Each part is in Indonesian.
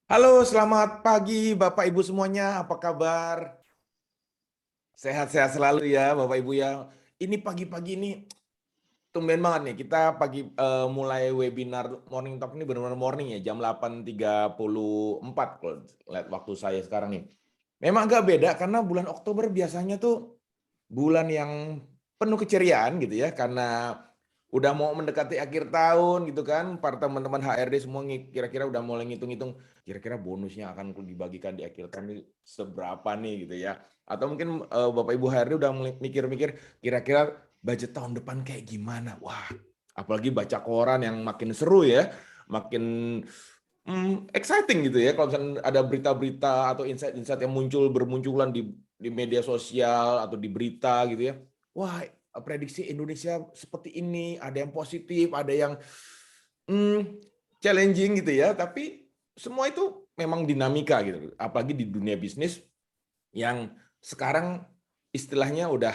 Halo, selamat pagi Bapak Ibu semuanya. Apa kabar? Sehat-sehat selalu ya Bapak Ibu ya. Ini pagi-pagi ini tumben banget nih. Kita pagi mulai webinar Morning Talk ini benar-benar morning ya, jam 8.34 kalau lihat waktu saya sekarang nih. Memang agak beda karena bulan Oktober biasanya tuh bulan yang penuh keceriaan gitu ya, karena udah mau mendekati akhir tahun gitu kan, para teman-teman HRD semua kira-kira udah mulai ngitung-ngitung kira-kira bonusnya akan dibagikan di akhir tahun ini seberapa nih gitu ya. Atau mungkin Bapak Ibu HRD udah mulai mikir-mikir kira-kira budget tahun depan kayak gimana. Wah, apalagi baca koran yang makin seru ya, makin exciting gitu ya kalau misalnya ada berita-berita atau insight-insight yang bermunculan di media sosial atau di berita gitu ya. Wah, prediksi Indonesia seperti ini, ada yang positif, ada yang challenging gitu ya, tapi semua itu memang dinamika gitu. Apalagi di dunia bisnis yang sekarang istilahnya udah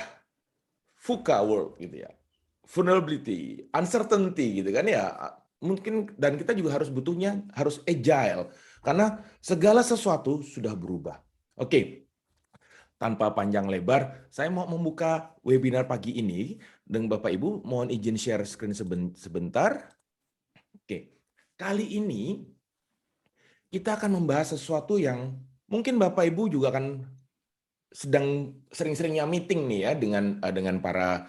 VUCA world gitu ya. Vulnerability, uncertainty gitu kan ya. Mungkin dan kita juga harus agile karena segala sesuatu sudah berubah. Oke, tanpa panjang lebar, saya mau membuka webinar pagi ini dengan Bapak Ibu. Mohon izin share screen sebentar. Oke, kali ini kita akan membahas sesuatu yang mungkin Bapak Ibu juga akan sedang sering-seringnya meeting nih ya dengan para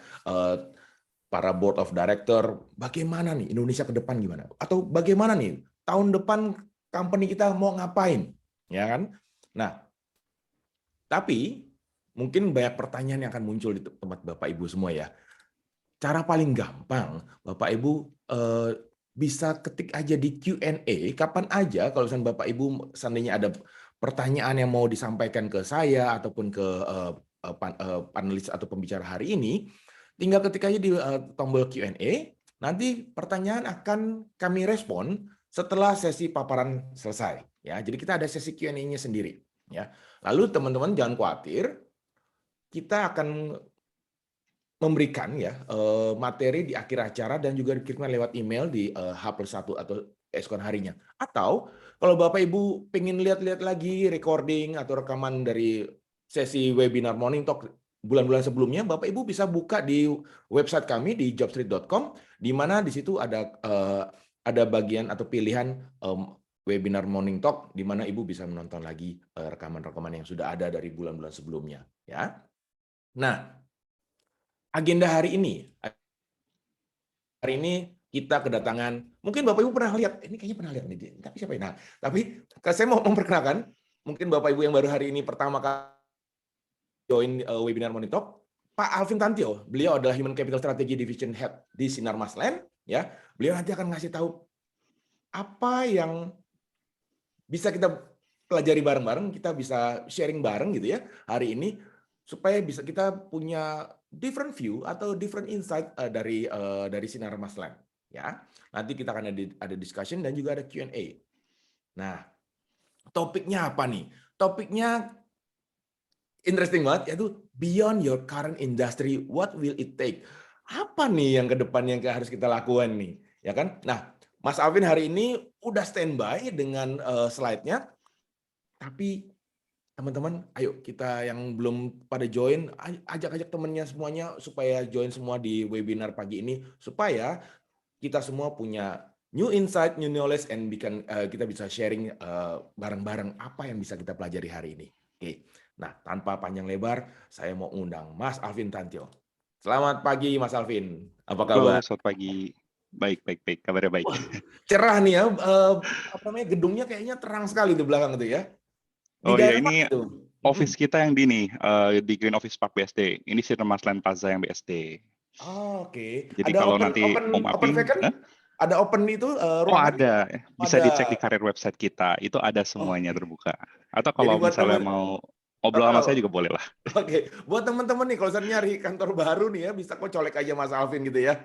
board of director. Bagaimana nih Indonesia ke depan gimana? Atau bagaimana nih tahun depan company kita mau ngapain? Ya kan? Nah, tapi mungkin banyak pertanyaan yang akan muncul di tempat Bapak Ibu semua ya. Cara paling gampang, Bapak Ibu bisa ketik aja di Q&A kapan aja kalau misalnya Bapak Ibu seandainya ada pertanyaan yang mau disampaikan ke saya ataupun ke panelis atau pembicara hari ini, tinggal ketik aja di tombol Q&A. Nanti pertanyaan akan kami respon setelah sesi paparan selesai. Ya, jadi kita ada sesi Q&A-nya sendiri. Ya, lalu teman-teman jangan khawatir, kita akan memberikan ya materi di akhir acara dan juga dikirimkan lewat email di H+1 atau esok harinya. Atau kalau Bapak Ibu pengen lihat-lihat lagi recording atau rekaman dari sesi webinar Morning Talk bulan-bulan sebelumnya, Bapak Ibu bisa buka di website kami di jobstreet.com, di mana di situ ada bagian atau pilihan webinar Morning Talk, di mana Ibu bisa menonton lagi rekaman-rekaman yang sudah ada dari bulan-bulan sebelumnya. Ya. Nah, agenda hari ini kita kedatangan, mungkin Bapak Ibu pernah lihat, ini kayaknya pernah lihat nih, tapi siapa ini? Nah, tapi saya mau memperkenalkan, mungkin Bapak Ibu yang baru hari ini pertama kali join webinar Morning Talk, Pak Alvin Tantio. Beliau adalah Human Capital Strategy Division Head di Sinar Maslen. Ya, beliau nanti akan ngasih tahu apa yang bisa kita pelajari bareng-bareng, kita bisa sharing bareng gitu ya hari ini, supaya bisa kita punya different view atau different insight dari Sinar Maslen. Ya, nanti kita akan ada discussion dan juga ada Q&A. Nah, topiknya apa nih? Topiknya interesting banget, yaitu beyond your current industry, what will it take? Apa nih yang ke depan yang harus kita lakukan nih? Ya kan? Nah, Mas Alvin hari ini udah standby dengan slide-nya, tapi teman-teman, ayo kita yang belum pada join, ajak-ajak temennya semuanya supaya join semua di webinar pagi ini, supaya kita semua punya new insight, new knowledge, and kita bisa sharing bareng-bareng apa yang bisa kita pelajari hari ini. Oke, nah tanpa panjang lebar, saya mau undang Mas Alvin Tantio. Selamat pagi Mas Alvin, apa kabar? Halo, selamat pagi. Baik, baik, baik. Kabarnya baik. Wah, cerah nih ya, apa namanya, gedungnya kayaknya terang sekali di belakang itu ya. Di Oh iya, daerah mana ini itu? office kita yang di Green Office Park BSD. Ini Sinar Maslen Plaza yang BSD. Oh, oke. Jadi Ada kalau open nanti open mau open mapping, vacant? Ada open itu oh ruangannya? ada. Bisa dicek di Ada. karir website kita. Itu ada semuanya Oke. terbuka. Atau Jadi kalau buat misalnya teman mau ngobrol sama saya oh, juga boleh lah. oke. Buat teman-teman nih kalau misalnya nyari kantor baru nih ya, bisa kok colek aja Mas Alvin gitu ya.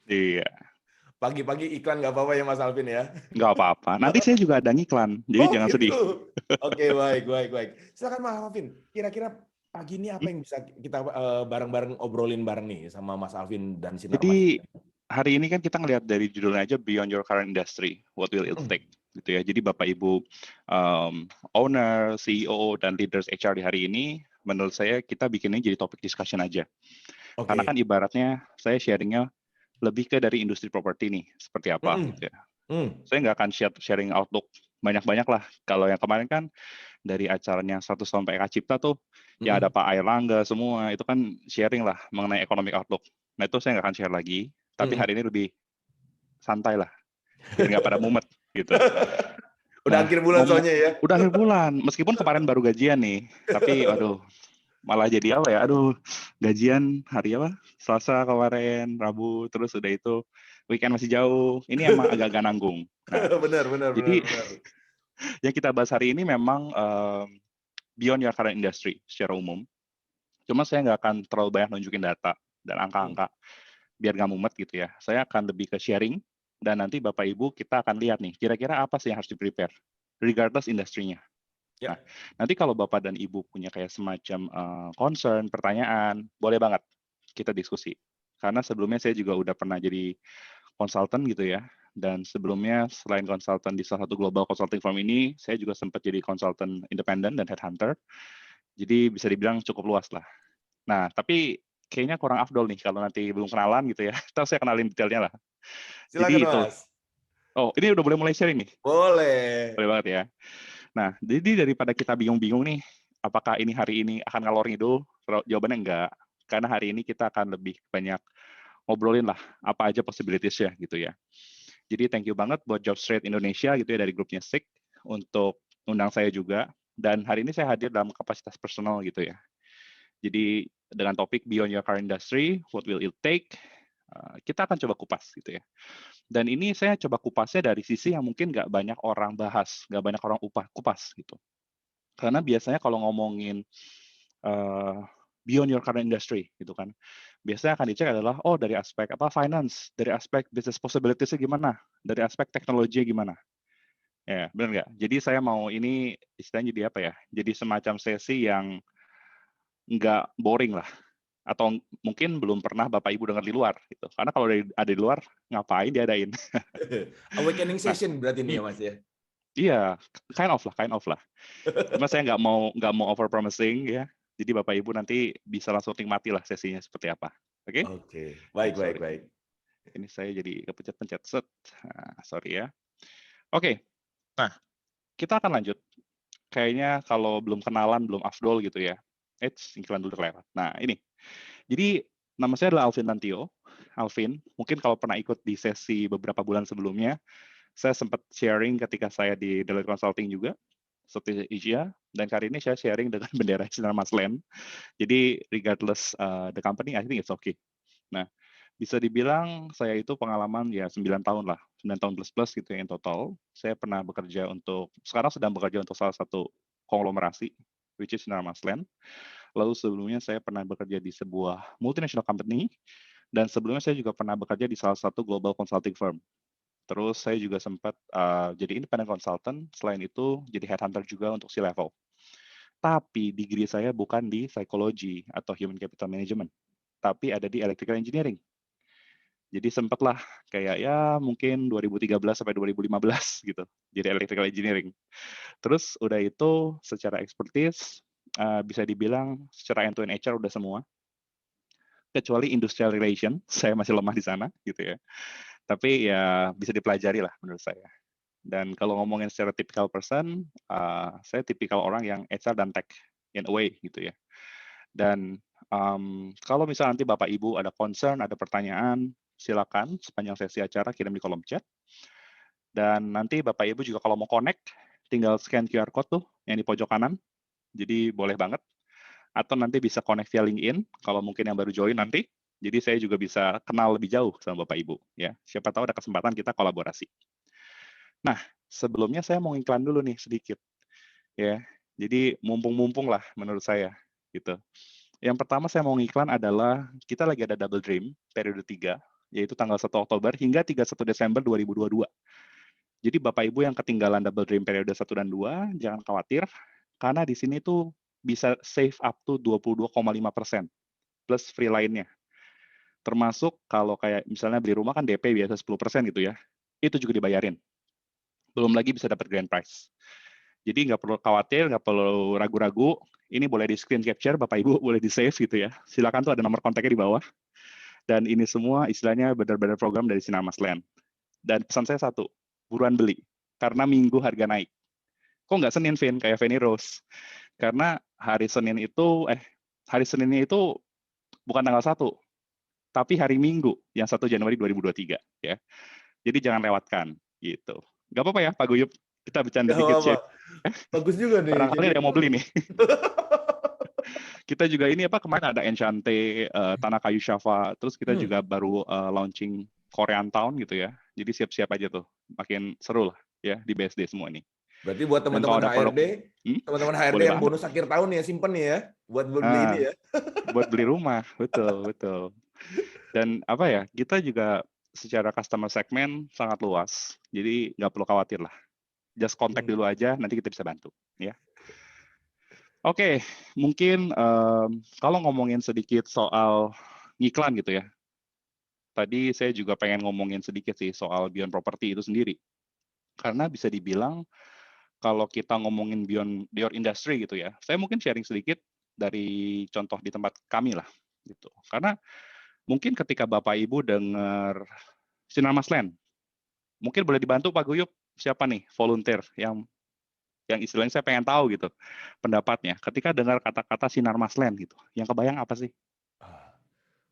Iya, Pagi-pagi iklan nggak apa-apa ya Mas Alvin ya. nggak apa-apa. Nanti saya juga ada ngiklan, jadi Oh jangan gitu. sedih. Oke, baik, baik, baik. Silakan Mas Alvin. Kira-kira pagi ini apa Hmm? yang bisa kita bareng-bareng obrolin bareng nih sama Mas Alvin dan Sinar Mas? Jadi hari ini kan kita ngelihat dari judulnya aja Beyond Your Current Industry, What Will It Mm-mm. Take? gitu ya. Jadi Bapak Ibu owner, CEO, dan leaders HR di hari ini, menurut saya kita bikinnya jadi topik discussion aja. Karena Oke. kan ibaratnya saya sharingnya lebih ke dari industri properti nih, seperti apa Mm-mm. gitu ya. Mm. Saya nggak akan sharing outlook banyak-banyak lah. Kalau yang kemarin kan dari acaranya 100 tahun PK Cipta tuh, ya ada Mm-mm. Pak Airlangga semua, itu kan sharing lah mengenai economic outlook. Nah itu saya nggak akan share lagi, tapi Mm-mm. hari ini lebih santai lah, biar nggak pada mumet gitu. Udah Nah, akhir bulan soalnya ya. udah akhir bulan, meskipun kemarin baru gajian nih, tapi waduh, malah jadi apa ya, aduh, gajian hari apa? Selasa kemarin, Rabu, terus udah itu weekend masih jauh, ini emang agak-agak nanggung. Nah, Benar, benar, benar, jadi benar. yang kita bahas hari ini memang beyond your current industry secara umum. Cuma saya nggak akan terlalu banyak nunjukin data dan Mm. angka-angka, biar nggak mumet gitu ya. Saya akan lebih ke sharing, dan nanti Bapak Ibu kita akan lihat nih, kira-kira apa sih yang harus di-prepare, regardless industrinya. Ya. Nah, nanti kalau Bapak dan Ibu punya kayak semacam concern, pertanyaan, boleh banget kita diskusi. Karena sebelumnya saya juga udah pernah jadi konsultan gitu ya, dan sebelumnya selain konsultan di salah satu global consulting firm ini, saya juga sempat jadi konsultan independen dan headhunter. Jadi bisa dibilang cukup luas lah. Nah, tapi kayaknya kurang afdol nih kalau nanti belum kenalan gitu ya. Ntar saya kenalin detailnya lah. Silakan, Jadi itu. Mas. Oh, ini udah boleh mulai sharing nih. Boleh. Boleh banget ya. Nah, jadi daripada kita bingung-bingung nih, apakah ini hari ini akan ngalor ngidul? Jawabannya enggak. Karena hari ini kita akan lebih banyak ngobrolin lah apa aja possibilities-nya gitu ya. Jadi thank you banget buat Jobstreet Indonesia gitu ya dari grupnya SIK untuk undang saya juga. Dan hari ini saya hadir dalam kapasitas personal gitu ya. Jadi dengan topik Beyond Your Current Industry, What Will It Take? Kita akan coba kupas gitu ya. Dan ini saya coba kupasnya dari sisi yang mungkin nggak banyak orang bahas, nggak banyak orang kupas gitu. Karena biasanya kalau ngomongin uh, beyond your current industry gitu kan, biasanya akan dicek adalah dari aspek apa finance, dari aspek business possibilities-nya gimana, dari aspek teknologi gimana. Ya, benar nggak? Jadi saya mau ini istilahnya jadi apa ya? Jadi semacam sesi yang nggak boring lah, atau mungkin belum pernah Bapak Ibu dengar di luar gitu. Karena kalau ada di luar, ngapain diadain? Awakening Nah, session berarti nih ya, Mas ya. iya, kind of lah. Cuma saya nggak mau over promising ya. Jadi Bapak Ibu nanti bisa langsung nikmati lah sesinya seperti apa. Oke? Oke, baik, baik, Sorry. baik. Ini saya jadi kepencet-pencet set. Nah, sorry ya. Oke. Nah, kita akan lanjut. Kayaknya kalau belum kenalan, belum afdol gitu ya. Iklan dulu terlewat. Nah, ini. Jadi nama saya adalah Alvin Tantio. Alvin, mungkin kalau pernah ikut di sesi beberapa bulan sebelumnya, saya sempat sharing ketika saya di Deloitte Consulting juga, seperti Asia, dan kali ini saya sharing dengan bendera Sinar Maslen. Jadi regardless the company, I think it's okay. Nah, bisa dibilang saya itu pengalaman ya 9 tahun lah, 9 tahun plus-plus gitu ya in total. Saya pernah bekerja sekarang sedang bekerja untuk salah satu konglomerasi, which is Sinar Maslen. Lalu sebelumnya saya pernah bekerja di sebuah multinational company, dan sebelumnya saya juga pernah bekerja di salah satu global consulting firm. Terus saya juga sempat jadi independent consultant, selain itu jadi headhunter juga untuk C-level. Tapi degree saya bukan di psychology atau human capital management, tapi ada di electrical engineering. Jadi sempatlah kayak ya mungkin 2013 sampai 2015 gitu, jadi electrical engineering. Terus udah itu secara expertise, bisa dibilang secara end-to-end HR udah semua, kecuali industrial relation, saya masih lemah di sana gitu ya. Tapi ya bisa dipelajari lah menurut saya. Dan kalau ngomongin secara typical person, saya tipikal orang yang HR dan tech in a way gitu ya. Dan kalau misalnya nanti Bapak Ibu ada concern, ada pertanyaan, silakan sepanjang sesi acara kirim di kolom chat. Dan nanti Bapak Ibu juga kalau mau connect, tinggal scan QR code tuh yang di pojok kanan. Jadi boleh banget. Atau nanti bisa connect via LinkedIn kalau mungkin yang baru join nanti. Jadi saya juga bisa kenal lebih jauh sama Bapak Ibu ya. Siapa tahu ada kesempatan kita kolaborasi. Nah, sebelumnya saya mau iklan dulu nih sedikit ya. Jadi mumpung-mumpung lah menurut saya gitu. Yang pertama saya mau ngiklan adalah kita lagi ada Double Dream periode 3, yaitu tanggal 1 Oktober hingga 31 Desember 2022. Jadi Bapak Ibu yang ketinggalan Double Dream periode 1 dan 2, jangan khawatir karena di sini tuh bisa save up to 22,5% plus free lainnya. Termasuk kalau kayak misalnya beli rumah kan DP biasa 10% gitu ya. Itu juga dibayarin. belum lagi bisa dapat grand prize. Jadi nggak perlu khawatir, nggak perlu ragu-ragu. Ini boleh di screen capture, Bapak Ibu boleh di save gitu ya. Silakan tuh ada nomor kontaknya di bawah. Dan ini semua istilahnya benar-benar program dari Sinar Mas Land. Dan pesan saya satu, buruan beli. Karena Minggu harga naik. Kok nggak Senin, Vin? Kayak Fanny Rose. Karena hari Seninnya itu bukan tanggal 1, tapi hari Minggu yang 1 Januari 2023 ya. Jadi jangan lewatkan gitu. Nggak apa-apa ya Pak Guyup, kita bercanda Gak dikit apa-apa. sih. Bagus juga nih. Barangkali Jadi ada yang mau beli nih. Kita juga ini kemarin ada Enchante, Tanah Kayu Shafa, terus kita juga baru launching Korean Town gitu ya. Jadi siap-siap aja tuh, makin seru lah ya di BSD semua nih. berarti buat Dan kalau teman-teman ada produk, HRD, teman-teman HRD boleh yang banget. bonus akhir tahun ya simpen nih ya buat beli ini Nah, ya. buat beli rumah, betul. Dan apa ya, kita juga secara customer segment sangat luas, jadi nggak perlu khawatir lah. Just contact dulu aja, nanti kita bisa bantu ya. Oke, mungkin kalau ngomongin sedikit soal ngiklan gitu ya. Tadi saya juga pengen ngomongin sedikit sih soal Beyond Property itu sendiri. Karena bisa dibilang kalau kita ngomongin beyond your industry gitu ya, saya mungkin sharing sedikit dari contoh di tempat kami lah gitu. Karena mungkin ketika Bapak Ibu dengar Sinar Mas Land, mungkin boleh dibantu Pak Guyup, siapa nih volunteer yang istilahnya saya pengen tahu gitu pendapatnya ketika dengar kata-kata Sinar Mas Land gitu. Yang kebayang apa sih?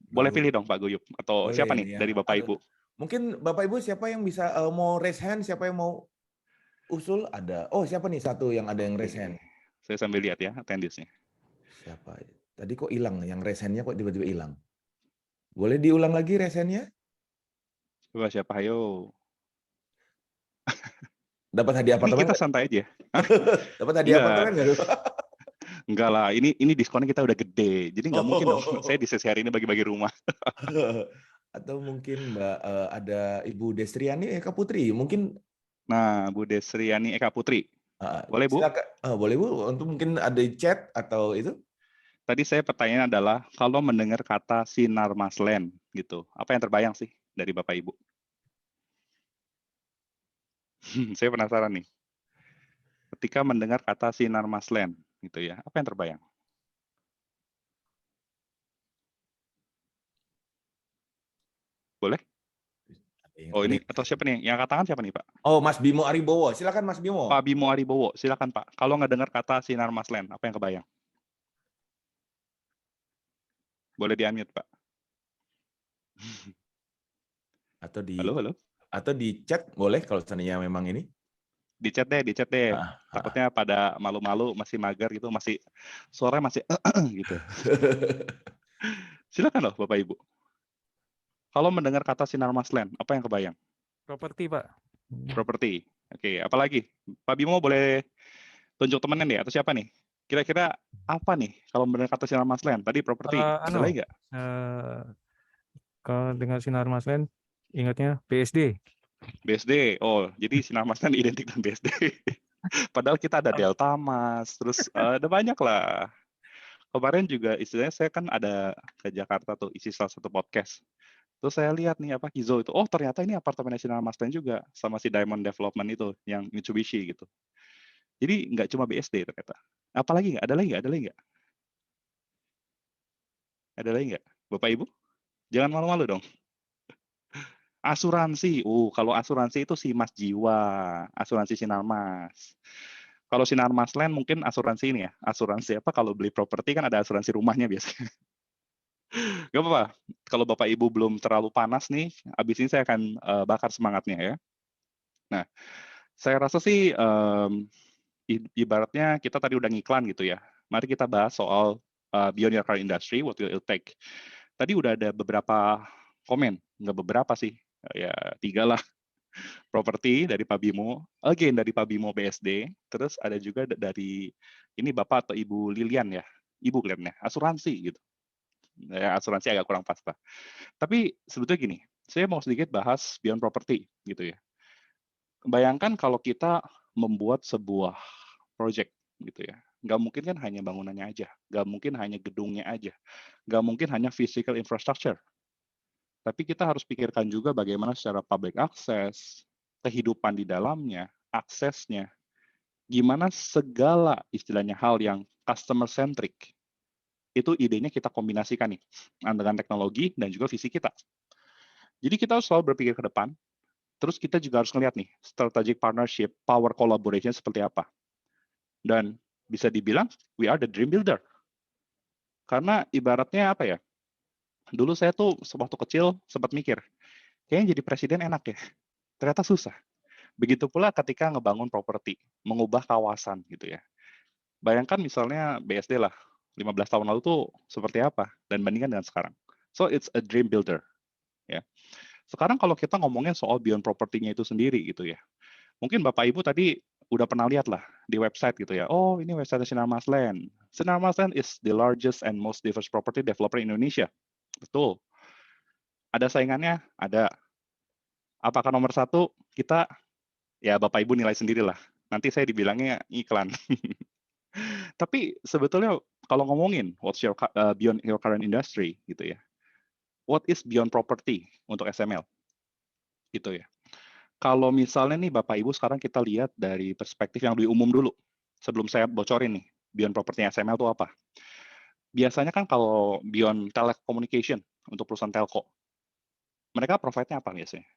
Boleh Bagus. pilih dong Pak Guyup atau Boleh siapa nih ini ya. dari Bapak Ibu? Mungkin Bapak Ibu siapa yang bisa mau raise hand, siapa yang mau usul ada. Oh, siapa nih satu yang ada yang raise hand? Oke. Saya sambil lihat ya attendance-nya. Siapa? Tadi kok hilang yang raise hand-nya kok tiba-tiba hilang. Boleh diulang lagi raise hand-nya? Coba siapa? Ayo. Dapat hadiah Ini apartemen kita nggak? santai aja. Hah? Dapat hadiah Enggak. apartemen nggak? Enggak lah, ini diskonnya kita udah gede. Jadi nggak mungkin dong saya di sesi hari ini bagi-bagi rumah. Atau mungkin Mbak ada Ibu Destriani Eka Putri, mungkin Nah, Bu Desriani Eka Putri. Boleh, Bu? silakan. Boleh Bu, untuk mungkin ada chat atau itu? Tadi saya pertanyaan adalah, kalau mendengar kata Sinar Mas Land, gitu, apa yang terbayang sih dari Bapak Ibu? Saya penasaran nih. Ketika mendengar kata Sinar Mas Land, gitu ya, apa yang terbayang? Boleh? Oh ini, atau siapa nih? Yang katakan siapa nih, Pak? Oh, Mas Bimo Aribowo. Silakan Mas Bimo. Pak Bimo Aribowo, silakan Pak. Kalau nggak dengar kata Sinar Mas Land, apa yang kebayang? Boleh di-unmute, Pak. Atau di Halo? chat boleh kalau seandainya memang ini. Di chat deh. Ah, Takutnya pada malu-malu, masih mager gitu, masih suaranya masih gitu. Silakan loh Bapak Ibu. Kalau mendengar kata Sinar Mas Land, apa yang kebayang? Properti, Pak. Properti. Oke, apalagi? Pak Bimo boleh tunjuk temennya nih, atau siapa nih? Kira-kira apa nih kalau mendengar kata Sinar Mas Land? Tadi properti, ada lagi nggak? Kalau dengar Sinar Mas Land, ingatnya BSD. BSD. Oh, jadi Sinar Mas Land identik dengan BSD. Padahal kita ada Delta Mas, terus ada banyak lah. Kemarin juga istilahnya saya kan ada ke Jakarta tuh, isi salah satu podcast. Terus saya lihat nih Kizo itu, oh ternyata ini apartemen Sinar Mas Land juga, sama si Diamond Development itu, yang Mitsubishi gitu. Jadi nggak cuma BSD ternyata. Apalagi nggak? Ada lagi nggak? Ada lagi nggak? Bapak Ibu? Jangan malu-malu dong. Asuransi. Kalau asuransi itu si Mas Jiwa, asuransi Sinar Mas. Kalau Sinar Mas Land mungkin asuransi ini ya. Asuransi apa kalau beli properti kan ada asuransi rumahnya biasanya. Gak apa-apa. Kalau Bapak Ibu belum terlalu panas nih, abis ini saya akan bakar semangatnya ya. Nah, saya rasa sih ibaratnya kita tadi udah ngiklan gitu ya. Mari kita bahas soal beyond your current industry, what will it take. Tadi udah ada beberapa komen, nggak beberapa sih, ya 3 lah. Properti dari Pak Bimo, again dari Pak Bimo BSD, terus ada juga dari ini Bapak atau Ibu Lilian ya, Ibu kelihatannya, asuransi gitu. Ya, asuransi agak kurang pas lah. Tapi sebetulnya gini, saya mau sedikit bahas beyond property gitu ya. Bayangkan kalau kita membuat sebuah project gitu ya. Nggak mungkin kan hanya bangunannya aja, nggak mungkin hanya gedungnya aja, nggak mungkin hanya physical infrastructure. Tapi kita harus pikirkan juga bagaimana secara public access, kehidupan di dalamnya, aksesnya, gimana segala istilahnya hal yang customer centric, itu idenya kita kombinasikan nih dengan teknologi dan juga visi kita. Jadi kita harus selalu berpikir ke depan, terus kita juga harus ngeliat nih, strategic partnership, power collaboration seperti apa. Dan bisa dibilang, we are the dream builder. Karena ibaratnya apa ya, dulu saya tuh waktu kecil sempat mikir, kayaknya jadi presiden enak ya, ternyata susah. Begitu pula ketika ngebangun properti, mengubah kawasan gitu ya. Bayangkan misalnya BSD lah, 15 tahun lalu tuh seperti apa, dan bandingkan dengan sekarang. So it's a dream builder. Ya. Sekarang kalau kita ngomongin soal beyond propertinya itu sendiri gitu ya, mungkin Bapak Ibu tadi udah pernah lihat lah di website gitu ya, oh ini website Sinar Mas Land. Sinar Mas Land is the largest and most diverse property developer in Indonesia. Betul. Ada saingannya? Ada. Apakah nomor satu? Kita, ya Bapak Ibu nilai sendirilah. Nanti saya dibilangnya iklan. Tapi sebetulnya kalau ngomongin what's your beyond your current industry gitu ya, what is beyond property untuk SML gitu ya. Kalau misalnya nih Bapak Ibu sekarang kita lihat dari perspektif yang lebih umum dulu, sebelum saya bocorin nih beyond property SML itu apa. Biasanya kan kalau beyond telecommunication untuk perusahaan telco, mereka provide-nya apa biasanya?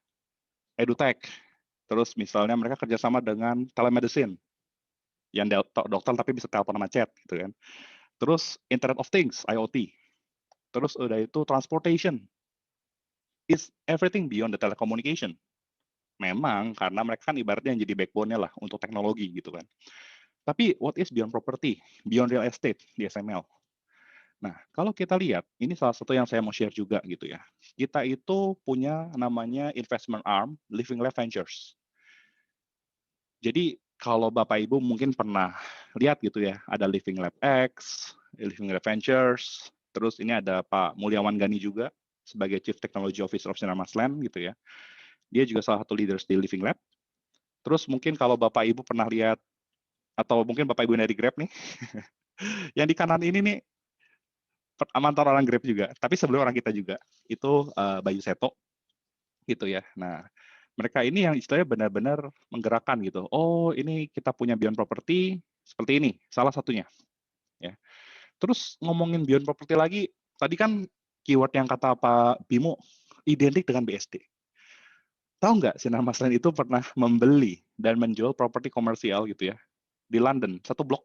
EduTech. Terus misalnya mereka kerjasama dengan telemedicine, yang dokter tapi bisa telepon sama chat gitu kan. Terus Internet of Things, IoT. Terus udah itu transportation. Is everything beyond the telecommunication. Memang karena mereka kan ibaratnya yang jadi backbone-nya lah untuk teknologi gitu kan. Tapi what is beyond property, beyond real estate di SML? Nah, kalau kita lihat, ini salah satu yang saya mau share juga gitu ya. Kita itu punya namanya investment arm, Living Lab Ventures. Jadi kalau Bapak Ibu mungkin pernah lihat gitu ya, ada Living Lab X, Living Lab Ventures, terus ini ada Pak Mulyawan Gani juga sebagai Chief Technology Officer of Sinar Mas Land gitu ya. Dia juga salah satu leaders di Living Lab. Terus mungkin kalau Bapak Ibu pernah lihat, atau mungkin Bapak Ibu dari Grab nih, yang di kanan ini nih, mantan orang Grab juga, tapi sebelum orang kita juga, itu Bayu Seto, gitu ya. Nah, mereka ini yang istilahnya benar-benar menggerakkan gitu. Oh, ini kita punya beyond property, seperti ini, salah satunya. Ya. Terus ngomongin beyond property lagi, tadi kan keyword yang kata Pak Bimo, identik dengan BSD. Tahu nggak Sinar Mas Land itu pernah membeli dan menjual properti komersial gitu ya di London, satu blok.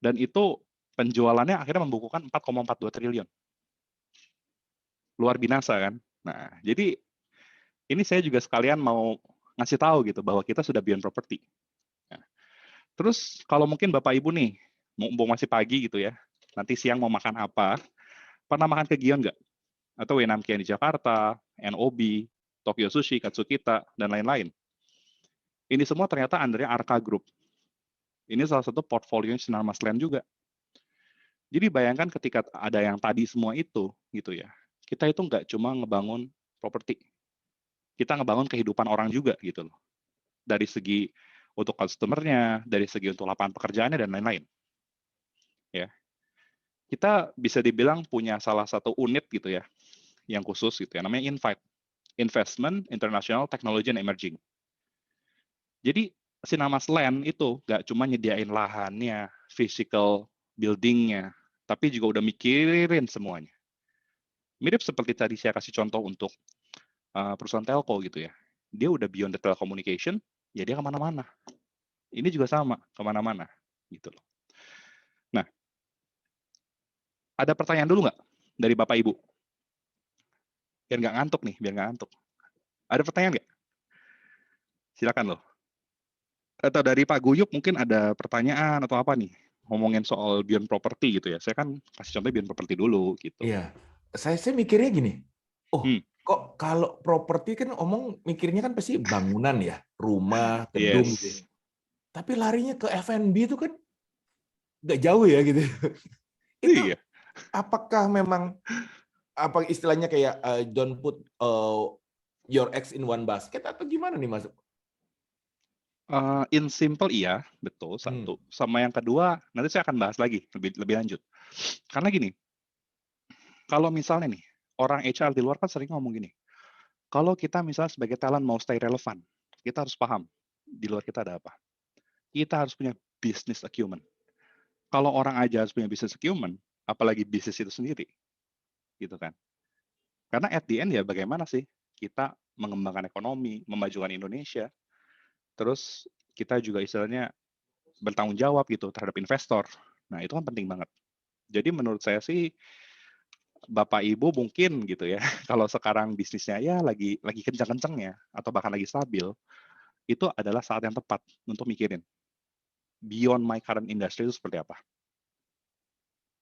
Dan itu penjualannya akhirnya membukukan 4,42 triliun. Luar binasa kan? Nah, jadi ini saya juga sekalian mau ngasih tahu gitu bahwa kita sudah beyond property. Nah, terus kalau mungkin Bapak Ibu nih, mumpung masih pagi gitu ya, nanti siang mau makan apa, pernah makan ke Gion nggak? Atau Wenam Kian di Jakarta, NOB, Tokyo Sushi, Katsukita, dan lain-lain. Ini semua ternyata undernya Arka Group. Ini salah satu portfolio Sinar Mas Land juga. Jadi bayangkan ketika ada yang tadi semua itu, gitu ya, kita itu nggak cuma ngebangun properti, kita ngebangun kehidupan orang juga gitu loh. Dari segi untuk customer-nya, dari segi untuk lapangan pekerjaannya dan lain-lain. Ya, kita bisa dibilang punya salah satu unit gitu ya, yang khusus gitu ya, namanya Invite, Investment International Technology and Emerging. Jadi Sinar Mas Land itu nggak cuma nyediain lahannya, physical building-nya, tapi juga udah mikirin semuanya. Mirip seperti tadi saya kasih contoh untuk perusahaan telco gitu ya. Dia udah beyond the telecommunication, ya dia kemana-mana. Ini juga sama, kemana-mana gitu loh. Nah, ada pertanyaan dulu nggak dari Bapak Ibu? Biar nggak ngantuk nih, biar nggak ngantuk. Ada pertanyaan nggak? Silakan loh. Atau dari Pak Guyup mungkin ada pertanyaan atau apa nih? Ngomongin soal beyond property gitu ya. Saya kan kasih contoh beyond property dulu gitu. Iya, saya mikirnya gini, oh Hmm. kok kalau properti kan mikirnya kan pasti bangunan ya, rumah, gedung gitu ya. Yes. Tapi larinya ke F&B itu kan nggak jauh ya gitu. Itu Iya. apakah memang apa istilahnya kayak don't put your eggs in one basket atau gimana nih Mas? In simple iya, betul Hmm. satu. Sama yang kedua, nanti saya akan bahas lagi lebih lanjut. Karena gini, kalau misalnya nih, orang HR di luar kan sering ngomong gini, kalau kita misalnya sebagai talent mau stay relevan, kita harus paham di luar kita ada apa? Kita harus punya business acumen. Kalau orang aja harus punya business acumen, apalagi bisnis itu sendiri, gitu kan? Karena at the end ya bagaimana sih kita mengembangkan ekonomi, memajukan Indonesia, terus kita juga istilahnya bertanggung jawab gitu terhadap investor. Nah, itu kan penting banget. Jadi menurut saya sih Bapak Ibu mungkin gitu ya, kalau sekarang bisnisnya ya lagi kencang-kencangnya atau bahkan lagi stabil, itu adalah saat yang tepat untuk mikirin beyond my current industry itu seperti apa.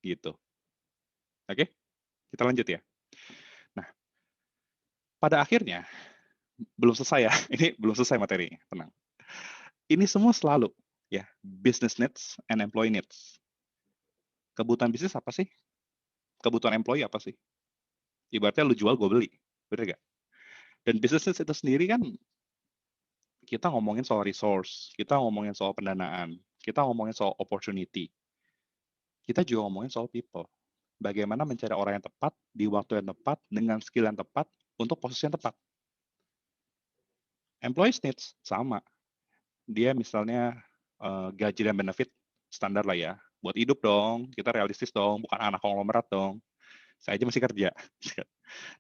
Gitu. Oke? Kita lanjut ya. Nah, pada akhirnya belum selesai ya. Ini belum selesai materinya, tenang. Ini semua selalu ya, business needs and employee needs. Kebutuhan bisnis apa sih? Kebutuhan employee apa sih? Ibaratnya lu jual, gue beli. Bener gak? Dan business needs itu sendiri kan kita ngomongin soal resource, kita ngomongin soal pendanaan, kita ngomongin soal opportunity. Kita juga ngomongin soal people. Bagaimana mencari orang yang tepat, di waktu yang tepat, dengan skill yang tepat, untuk posisi yang tepat. Employees needs, sama. Dia misalnya gaji dan benefit, standar lah ya. Buat hidup dong, kita realistis dong, bukan anak konglomerat dong. Saya aja masih kerja.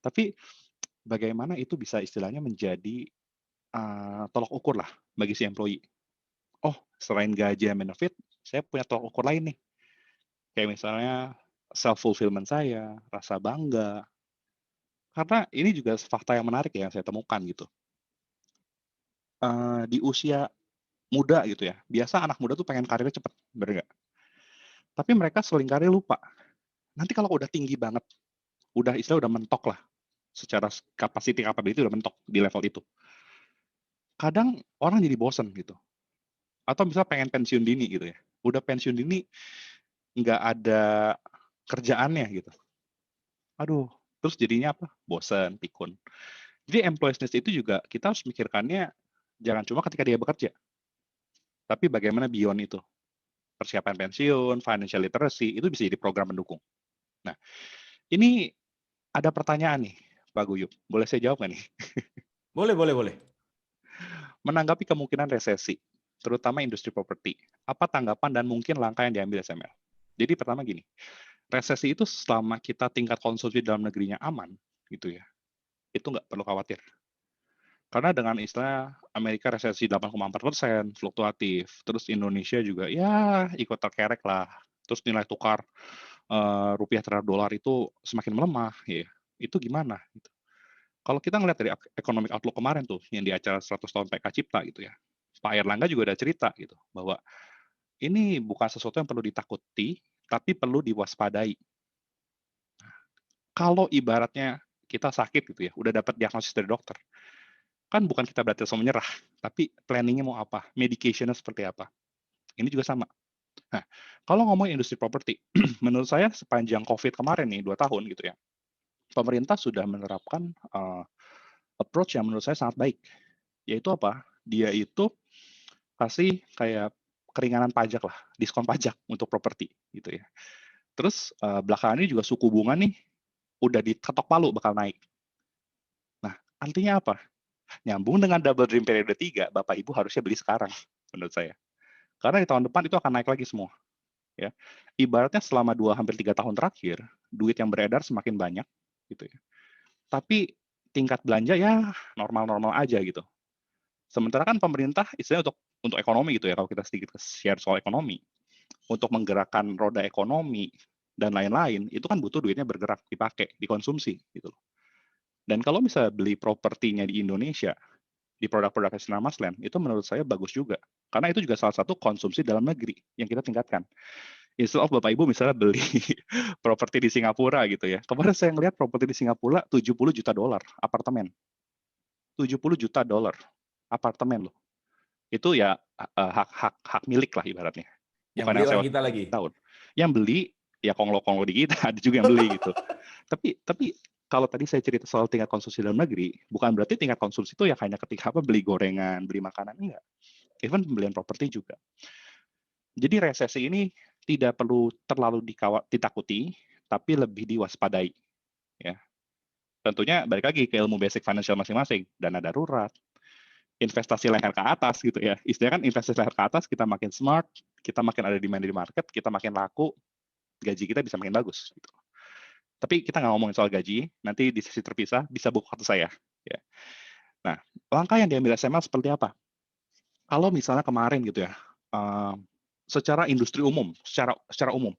Tapi bagaimana itu bisa istilahnya menjadi tolok ukur lah bagi si employee. Oh, selain gaji dan benefit, saya punya tolok ukur lain nih. Kayak misalnya self-fulfillment saya, rasa bangga. Karena ini juga fakta yang menarik ya yang saya temukan gitu. Di usia muda gitu ya, biasa anak muda tuh pengen karirnya cepet, bener nggak? Tapi mereka seringkali lupa. Nanti kalau udah tinggi banget, udah mentok lah, secara capability udah mentok di level itu. Kadang orang jadi bosen gitu. Atau misalnya pengen pensiun dini gitu ya. Udah pensiun dini, nggak ada kerjaannya gitu. Aduh, terus jadinya apa? Bosen, pikun. Jadi employees needs itu juga kita harus mikirkannya jangan cuma ketika dia bekerja, tapi bagaimana beyond itu. Persiapan pensiun, financial literacy, itu bisa jadi program pendukung. Nah, ini ada pertanyaan nih, Pak Guyup. Boleh saya jawab nggak nih? Boleh. Menanggapi kemungkinan resesi, terutama industri properti, apa tanggapan dan mungkin langkah yang diambil SML? Jadi pertama gini, resesi itu selama kita tingkat konsumsi dalam negerinya aman, gitu ya, itu nggak perlu khawatir. Karena dengan istilah Amerika resesi 8,4%, fluktuatif, terus Indonesia juga ya ikut terkerek lah, terus nilai tukar rupiah terhadap dolar itu semakin melemah, ya itu gimana? Gitu. Kalau kita ngelihat dari economic outlook kemarin tuh, yang di acara 100 tahun PK Cipta gitu ya, Pak Erlangga juga ada cerita gitu, bahwa ini bukan sesuatu yang perlu ditakuti, tapi perlu diwaspadai. Kalau ibaratnya kita sakit gitu ya, udah dapat diagnosis dari dokter, kan bukan kita berarti langsung menyerah, tapi planningnya mau apa, medication-nya seperti apa. Ini juga sama. Nah, kalau ngomong industri properti, menurut saya sepanjang COVID kemarin nih, 2 tahun gitu ya, pemerintah sudah menerapkan approach yang menurut saya sangat baik. Yaitu apa? Dia itu kasih kayak keringanan pajak lah, diskon pajak untuk properti gitu ya. Terus belakangan ini juga suku bunga nih udah diketok palu bakal naik. Nah, artinya apa? Nyambung dengan double dream periode 3, Bapak Ibu harusnya beli sekarang menurut saya. Karena di tahun depan itu akan naik lagi semua. Ya. Ibaratnya selama hampir 3 tahun terakhir, duit yang beredar semakin banyak gitu ya. Tapi tingkat belanja ya normal-normal aja gitu. Sementara kan pemerintah istilahnya untuk ekonomi gitu ya, kalau kita sedikit share soal ekonomi, untuk menggerakkan roda ekonomi dan lain-lain, itu kan butuh duitnya bergerak, dipakai, dikonsumsi gitu loh. Dan kalau bisa beli propertinya di Indonesia, di produk-produk Sinar Masland, itu menurut saya bagus juga. Karena itu juga salah satu konsumsi dalam negeri yang kita tingkatkan. Instead of Bapak Ibu misalnya beli properti di Singapura gitu ya. Kemarin saya ngelihat properti di Singapura 70 juta dolar apartemen. 70 juta dolar apartemen loh. Itu ya hak milik lah ibaratnya. Yang Bukan beli yang sewa orang kita lagi. tahun. Yang beli ya konglo-konglo di kita, ada juga yang beli gitu. Tapi kalau tadi saya cerita soal tingkat konsumsi dalam negeri, bukan berarti tingkat konsumsi itu ya hanya ketika beli gorengan, beli makanan, enggak. Even pembelian properti juga. Jadi resesi ini tidak perlu terlalu ditakuti, tapi lebih diwaspadai. Ya. Tentunya balik lagi ke ilmu basic financial masing-masing, dana darurat, investasi leher ke atas gitu ya. Istilahnya kan investasi leher ke atas, kita makin smart, kita makin ada demand di market, kita makin laku, gaji kita bisa makin bagus. Gitu. Tapi kita nggak ngomongin soal gaji, nanti di sesi terpisah bisa buka kartu saya. Ya. Nah, langkah yang diambil SMA seperti apa? Kalau misalnya kemarin gitu ya, secara industri umum, secara umum,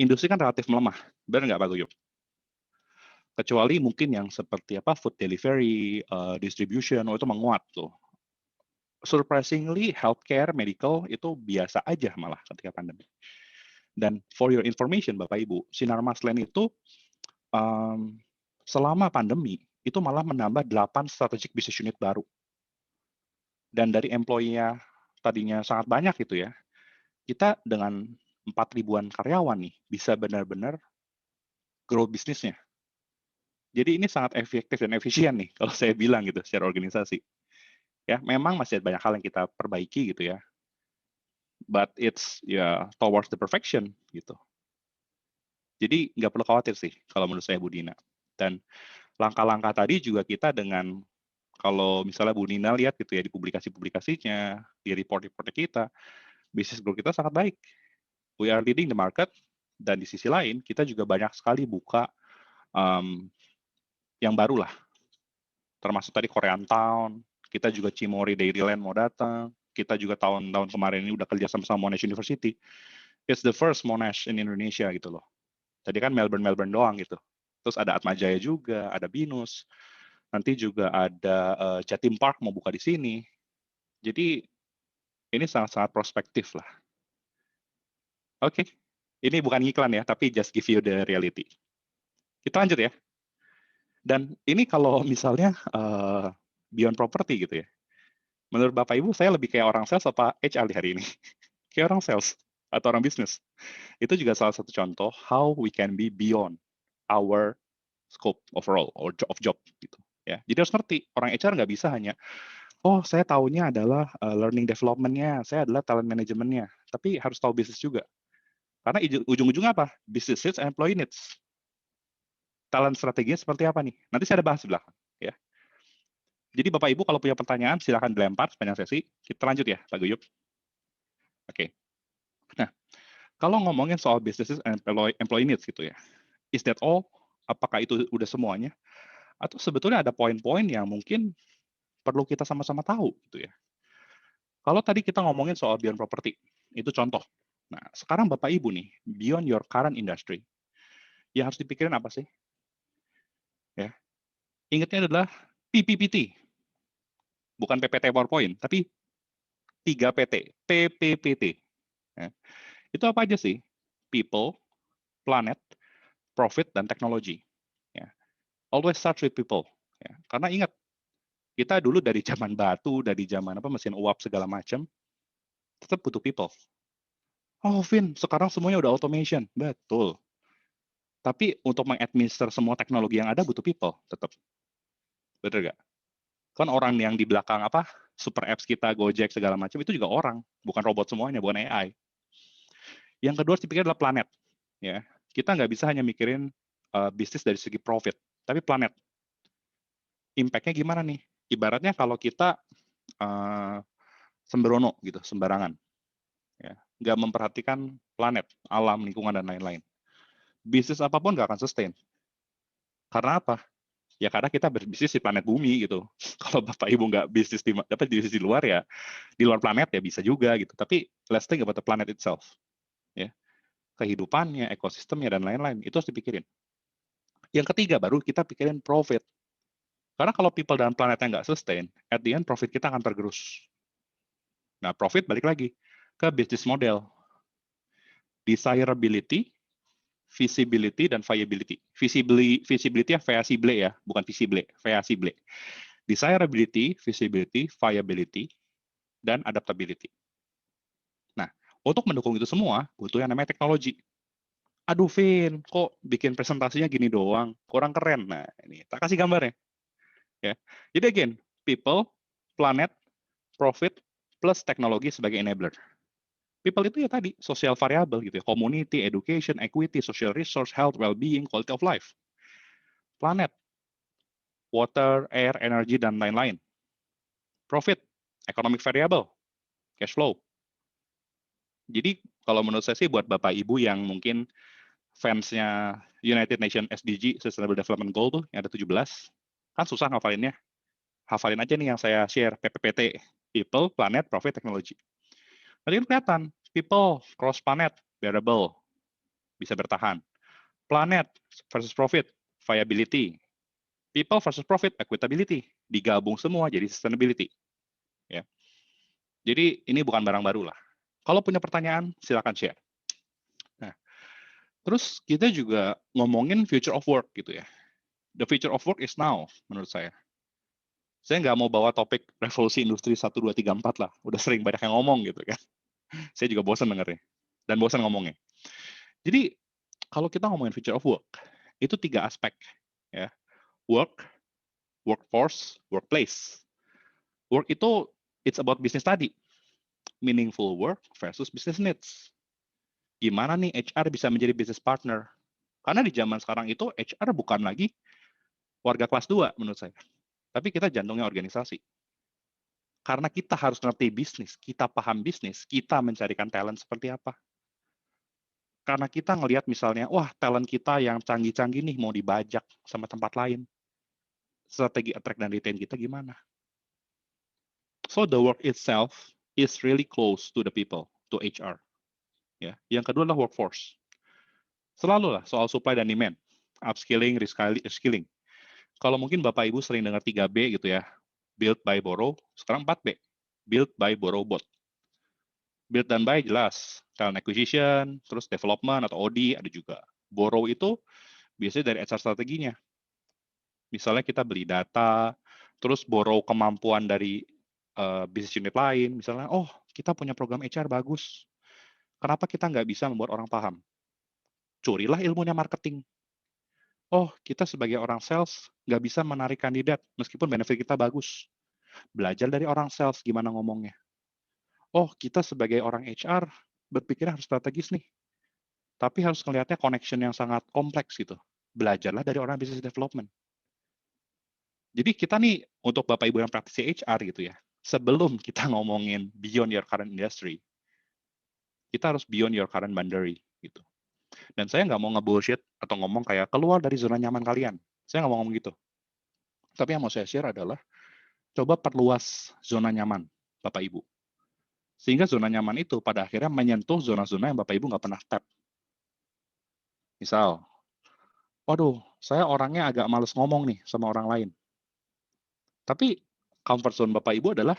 industri kan relatif melemah, benar nggak Pak Guyup? Kecuali mungkin yang seperti apa food delivery, distribution, itu menguat tuh. Surprisingly, healthcare, medical itu biasa aja malah ketika pandemi. Dan for your information, Bapak Ibu, Sinar Maslen itu selama pandemi itu malah menambah 8 strategic business unit baru. Dan dari employee-nya tadinya sangat banyak gitu ya, kita dengan 4 ribuan karyawan nih bisa benar-benar grow bisnisnya. Jadi ini sangat efektif dan efisien nih kalau saya bilang gitu secara organisasi. Ya, memang masih ada banyak hal yang kita perbaiki gitu ya. But it's towards the perfection gitu. Jadi nggak perlu khawatir sih kalau menurut saya Bu Dina. Dan langkah-langkah tadi juga kita dengan kalau misalnya Bu Dina lihat gitu ya di publikasi-publikasinya, di report-report kita, bisnis growth kita sangat baik. We are leading the market dan di sisi lain kita juga banyak sekali buka yang baru lah. Termasuk tadi Korean Town, kita juga Cimory Dairyland mau datang, kita juga tahun-tahun kemarin ini udah kerja sama Monash University. It's the first Monash in Indonesia gitu loh. Tadi kan Melbourne doang gitu. Terus ada Atmajaya juga, ada Binus. Nanti juga ada Jatim Park mau buka di sini. Jadi ini sangat-sangat prospektif lah. Oke. Ini bukan iklan ya, tapi just give you the reality. Kita lanjut ya. Dan ini kalau misalnya beyond property gitu ya. Menurut Bapak Ibu, saya lebih kayak orang sales apa HR di hari ini? Kayak orang sales atau orang bisnis. Itu juga salah satu contoh how we can be beyond our scope overall or of job gitu. Ya, jadi harus ngerti orang HR nggak bisa hanya saya taunya adalah learning development-nya, saya adalah talent management-nya, tapi harus tahu bisnis juga. Karena ujung-ujungnya apa? Business needs and employee needs. Talent strateginya seperti apa nih? Nanti saya ada bahas di belakang. Ya. Jadi Bapak Ibu kalau punya pertanyaan silahkan dilempar sepanjang sesi. Kita lanjut ya, Pak Guyup. Oke. Nah, kalau ngomongin soal business and employee needs gitu ya, is that all? Apakah itu udah semuanya? Atau sebetulnya ada poin-poin yang mungkin perlu kita sama-sama tahu gitu ya. Kalau tadi kita ngomongin soal beyond property, itu contoh. Nah, sekarang Bapak Ibu nih, beyond your current industry, yang harus dipikirin apa sih? Ya, ingatnya adalah PPPT, bukan PPT PowerPoint, tapi 3PT, PPPT. Ya. Itu apa aja sih? People, planet, profit, dan teknologi. Ya. Always start with people. Ya. Karena ingat, kita dulu dari zaman batu, dari zaman mesin uap segala macam, tetap butuh people. Oh, Vin, sekarang semuanya udah automation. Betul. Tapi untuk mengadminister semua teknologi yang ada butuh people, tetap. Betul nggak? Kan orang yang di belakang super apps kita, Gojek, segala macam, itu juga orang. Bukan robot semuanya, bukan AI. Yang kedua harus dipikir adalah planet. Ya. Kita nggak bisa hanya mikirin bisnis dari segi profit, tapi planet. Impact-nya gimana nih? Ibaratnya kalau kita sembrono gitu, sembarangan. Ya. Nggak memperhatikan planet, alam, lingkungan, dan lain-lain. Bisnis apapun nggak akan sustain. Karena apa? Ya karena kita berbisnis di planet bumi gitu. Kalau Bapak Ibu nggak bisnis di luar ya, di luar planet ya bisa juga gitu. Tapi let's think about the planet itself. Ya. Kehidupannya, ekosistemnya, dan lain-lain. Itu harus dipikirin. Yang ketiga baru kita pikirin profit. Karena kalau people dan planetnya nggak sustain, at the end profit kita akan tergerus. Nah, profit balik lagi ke business model. Desirability, visibility, dan viability. Visibility visible ya, bukan visible, viable. Desirability, visibility, viability, dan adaptability. Nah, untuk mendukung itu semua, butuh yang namanya teknologi. Aduh, Vin, kok bikin presentasinya gini doang? Kurang keren. Nah, ini tak kasih gambarnya. Ya. Jadi again, people, planet, profit, plus teknologi sebagai enabler. People itu ya tadi, social variable gitu ya, community, education, equity, social resource, health, well-being, quality of life. Planet, water, air, energy, dan lain-lain. profit, economic variable, cash flow. Jadi kalau menurut saya sih buat Bapak Ibu yang mungkin fansnya United Nations SDG, Sustainable Development Goal tuh yang ada 17, kan susah ngafalinnya. Hafalin aja nih yang saya share, PPPT, People, Planet, Profit, Technology. Nanti kan kelihatan, People, cross planet, variable, bisa bertahan. Planet versus Profit, viability. People versus Profit, equitability. Digabung semua jadi sustainability. Ya. Jadi ini bukan barang baru lah. Kalau punya pertanyaan, silakan share. Nah, terus kita juga ngomongin future of work gitu ya. The future of work is now, menurut saya. Saya nggak mau bawa topik revolusi industri 1, 2, 3, 4 lah. Udah sering banyak yang ngomong gitu kan. Saya juga bosan dengernya. Dan bosan ngomongnya. Jadi, kalau kita ngomongin future of work, itu 3 aspek. Ya. Work, workforce, workplace. Work itu, it's about business tadi. Meaningful work versus business needs. Gimana nih HR bisa menjadi business partner? Karena di zaman sekarang itu HR bukan lagi warga kelas 2 menurut saya. Tapi kita jantungnya organisasi. Karena kita harus ngerti bisnis, kita paham bisnis, kita mencarikan talent seperti apa. Karena kita ngelihat misalnya, wah talent kita yang canggih-canggih nih mau dibajak sama tempat lain. Strategi attract dan retain kita gimana? So the work itself is really close to the people, to HR. Ya. Yang kedua adalah workforce. Selalu lah soal supply dan demand, upskilling, reskilling. Kalau mungkin Bapak Ibu sering dengar 3B gitu ya, build, buy, borrow, sekarang 4B, build, buy, borrow, bot. Build dan buy jelas, talent acquisition, terus development atau OD ada juga. Borrow itu biasanya dari HR strateginya. Misalnya kita beli data, terus borrow kemampuan dari business unit lain, misalnya, oh kita punya program HR bagus, kenapa kita nggak bisa membuat orang paham? Curilah ilmunya marketing. Oh, kita sebagai orang sales nggak bisa menarik kandidat meskipun benefit kita bagus. Belajar dari orang sales gimana ngomongnya. Oh, kita sebagai orang HR berpikir harus strategis nih. Tapi harus melihatnya connection yang sangat kompleks gitu. Belajarlah dari orang business development. Jadi kita nih, untuk Bapak Ibu yang praktisi HR gitu ya, sebelum kita ngomongin beyond your current industry, kita harus beyond your current boundary gitu. Dan saya nggak mau nge-bullshit atau ngomong kayak keluar dari zona nyaman kalian. Saya nggak mau ngomong gitu. Tapi yang mau saya share adalah coba perluas zona nyaman Bapak Ibu. Sehingga zona nyaman itu pada akhirnya menyentuh zona-zona yang Bapak Ibu nggak pernah tap. Misal, waduh, saya orangnya agak males ngomong nih sama orang lain. Tapi comfort zone Bapak Ibu adalah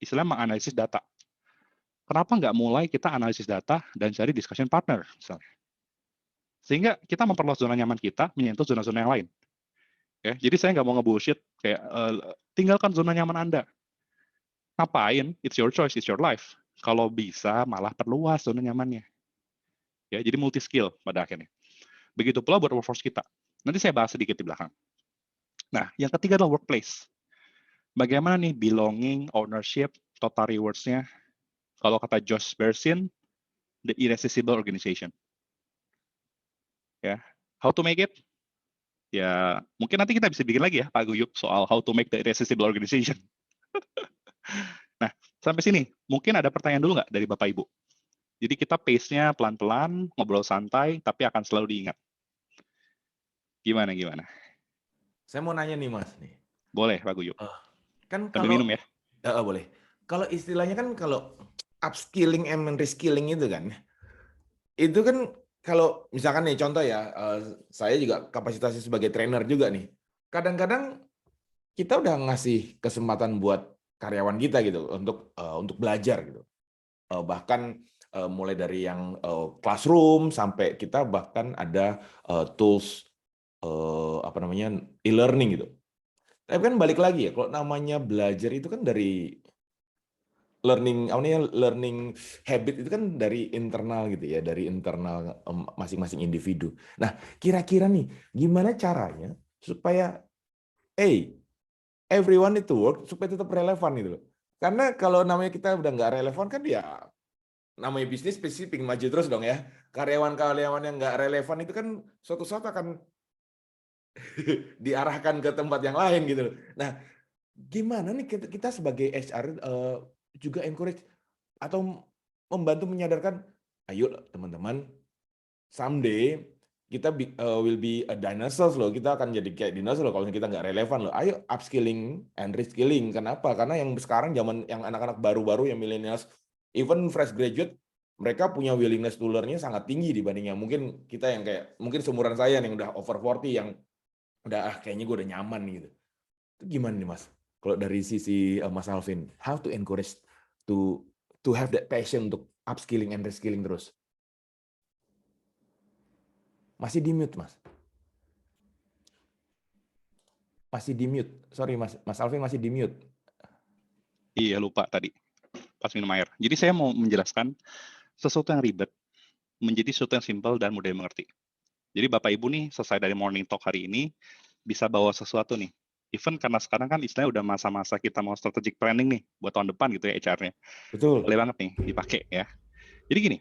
istilah menganalisis data. Kenapa nggak mulai kita analisis data dan cari discussion partner misalnya. Sehingga kita memperluas zona nyaman kita menyentuh zona-zona yang lain. Ya, jadi saya nggak mau nge-bullshit kayak tinggalkan zona nyaman Anda. Ngapain? It's your choice, it's your life. Kalau bisa malah perluas zona nyamannya. Ya, jadi multi skill pada akhirnya. Begitu pula buat workforce kita. Nanti saya bahas sedikit di belakang. Nah, yang ketiga adalah workplace. Bagaimana nih belonging, ownership, total rewards-nya? Kalau kata Josh Bersin, the irresistible organization. Ya, how to make it? Ya, mungkin nanti kita bisa bikin lagi ya, Pak Guyup, soal how to make the irresistible organization. Nah, sampai sini, mungkin ada pertanyaan dulu nggak dari Bapak Ibu? Jadi kita pace-nya pelan-pelan, ngobrol santai, tapi akan selalu diingat. Gimana? Saya mau nanya nih Mas nih. Boleh, Pak Guyup. Kan Sambil kalau minum ya. boleh. Kalau istilahnya kan kalau upskilling and reskilling itu kan kalau misalkan nih contoh ya, saya juga kapasitasnya sebagai trainer juga nih. Kadang-kadang kita udah ngasih kesempatan buat karyawan kita gitu untuk belajar gitu. Bahkan mulai dari yang classroom sampai kita bahkan ada tools e-learning gitu. Tapi kan balik lagi ya, kalau namanya belajar itu kan dari learning habit itu kan dari internal gitu ya, dari internal masing-masing individu. Nah, kira-kira nih gimana caranya supaya everyone need to work supaya tetap relevan gitu loh. Karena kalau namanya kita udah nggak relevan kan ya namanya bisnis spesifik maju terus dong ya. Karyawan-karyawan yang nggak relevan itu kan suatu saat akan diarahkan ke tempat yang lain gitu loh. Nah, gimana nih kita sebagai HR juga encourage atau membantu menyadarkan, ayo teman-teman, someday kita will be a dinosaurs loh, kita akan jadi kayak dinosaur loh kalau kita nggak relevan loh. Ayo upskilling and reskilling. Kenapa? Karena yang sekarang zaman yang anak-anak baru-baru yang millennials, even fresh graduate, mereka punya willingness to learn-nya sangat tinggi dibanding yang mungkin kita yang kayak mungkin seumuran saya yang udah over 40 yang udah kayaknya gue udah nyaman gitu. Itu gimana nih Mas? Kalau dari sisi Mas Alvin, how to encourage to have that passion untuk upskilling and reskilling terus? Masih di mute, Mas. Masih di mute. Sorry, Mas Alvin masih di mute. Iya, lupa tadi pas minum air. Jadi saya mau menjelaskan sesuatu yang ribet menjadi sesuatu yang simpel dan mudah dimengerti. Jadi Bapak Ibu nih selesai dari morning talk hari ini bisa bawa sesuatu nih. Even karena sekarang kan istilahnya udah masa-masa kita mau strategic planning nih buat tahun depan gitu ya HR-nya. Betul. Boleh banget nih dipakai ya. Jadi gini,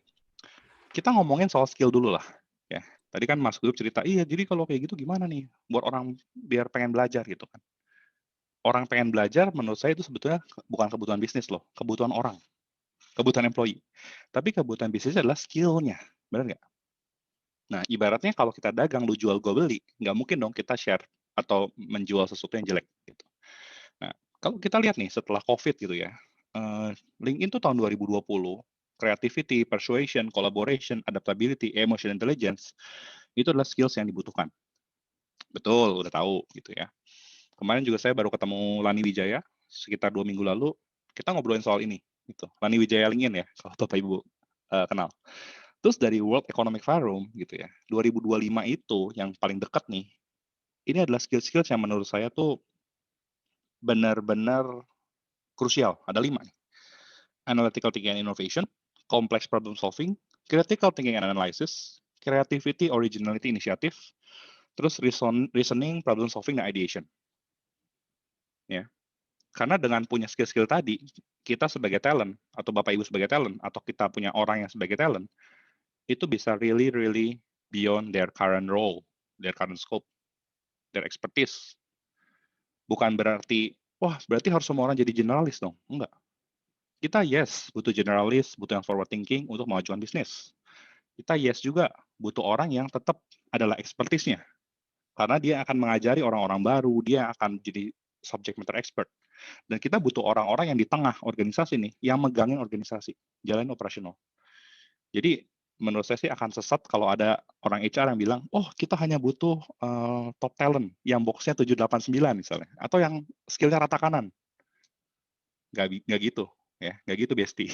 kita ngomongin soal skill dulu lah ya. Tadi kan Mas Group cerita, iya jadi kalau kayak gitu gimana nih buat orang biar pengen belajar gitu kan. Orang pengen belajar menurut saya itu sebetulnya bukan kebutuhan bisnis loh, kebutuhan orang, kebutuhan employee. Tapi kebutuhan bisnis adalah skill-nya, benar nggak? Nah, ibaratnya kalau kita dagang, lu jual, gue beli, nggak mungkin dong kita share atau menjual sesuatu yang jelek. Gitu. Nah, kalau kita lihat nih setelah COVID gitu ya, LinkedIn tuh tahun 2020, creativity, persuasion, collaboration, adaptability, emotional intelligence, itu adalah skills yang dibutuhkan. Betul, udah tahu gitu ya. Kemarin juga saya baru ketemu Lani Wijaya, sekitar 2 minggu lalu, kita ngobrolin soal ini. Gitu. Lani Wijaya LinkedIn ya, kalau Bapak Ibu kenal. Terus dari World Economic Forum gitu ya, 2025 itu yang paling dekat nih, ini adalah skill-skill yang menurut saya tuh benar-benar krusial. Ada 5 nih. Analytical thinking and innovation, complex problem solving, critical thinking and analysis, creativity, originality, initiative, terus reasoning, problem solving, dan ideation. Ya. Karena dengan punya skill-skill tadi, kita sebagai talent, atau Bapak Ibu sebagai talent, atau kita punya orang yang sebagai talent, itu bisa really beyond their current role, their current scope, their expertise. Bukan berarti, wah berarti harus semua orang jadi generalis dong. Enggak. Kita yes, butuh generalis, butuh yang forward thinking untuk memajukan bisnis. Kita yes juga, butuh orang yang tetap adalah expertise-nya. Karena dia akan mengajari orang-orang baru, dia akan jadi subject matter expert. Dan kita butuh orang-orang yang di tengah organisasi nih, yang megangin organisasi, jalanin operasional. Jadi menurut saya sih akan sesat kalau ada orang HR yang bilang, oh kita hanya butuh top talent yang boxnya 789 misalnya, atau yang skillnya rata kanan. Nggak gitu, ya, nggak gitu Besti.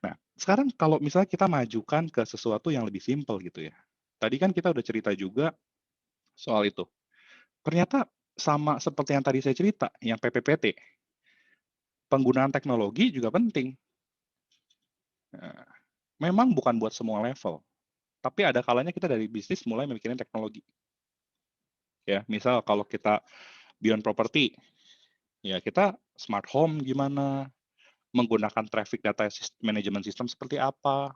Nah, sekarang kalau misalnya kita majukan ke sesuatu yang lebih simple gitu ya. Tadi kan kita udah cerita juga soal itu. Ternyata sama seperti yang tadi saya cerita, yang PPPT, penggunaan teknologi juga penting. Nah, memang bukan buat semua level, tapi ada kalanya kita dari bisnis mulai mikirin teknologi. Ya, misal kalau kita beyond property, ya kita smart home gimana, menggunakan traffic data management system seperti apa,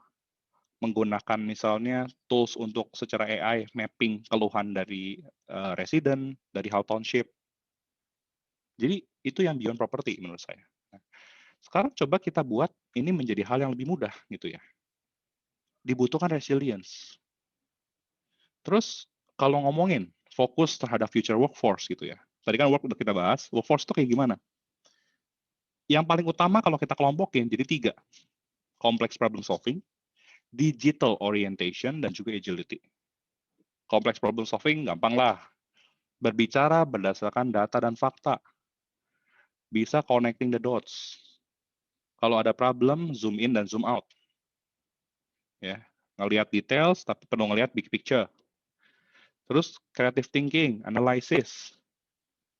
menggunakan misalnya tools untuk secara AI mapping keluhan dari resident, dari hal township. Jadi itu yang beyond property menurut saya. Nah, sekarang coba kita buat ini menjadi hal yang lebih mudah gitu ya. Dibutuhkan resilience. Terus kalau ngomongin fokus terhadap future workforce gitu ya. Tadi kan udah kita bahas, workforce itu kayak gimana? Yang paling utama kalau kita kelompokin jadi 3. Complex problem solving, digital orientation, dan juga agility. Complex problem solving gampang lah. Berbicara berdasarkan data dan fakta. Bisa connecting the dots. Kalau ada problem, zoom in dan zoom out. Ya, ngelihat details tapi perlu ngelihat big picture. Terus creative thinking, analysis.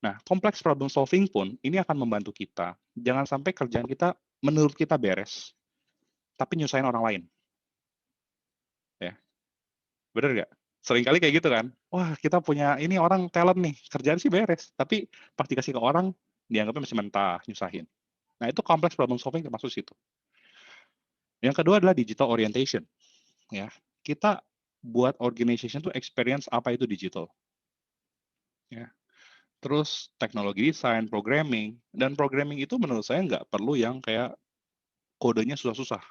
Nah, complex problem solving pun ini akan membantu kita. Jangan sampai kerjaan kita menurut kita beres, tapi nyusahin orang lain. Ya, bener nggak? Seringkali kayak gitu kan. Wah, kita punya ini orang talent nih, kerjaan sih beres, tapi pas dikasih ke orang, dianggapnya masih mentah, nyusahin. Nah, itu complex problem solving termasuk situ. Yang kedua adalah digital orientation. Ya, kita buat organization tuh experience apa itu digital. Ya. terus teknologi desain, programming, dan programming itu menurut saya nggak perlu yang kayak kodenya susah-susah.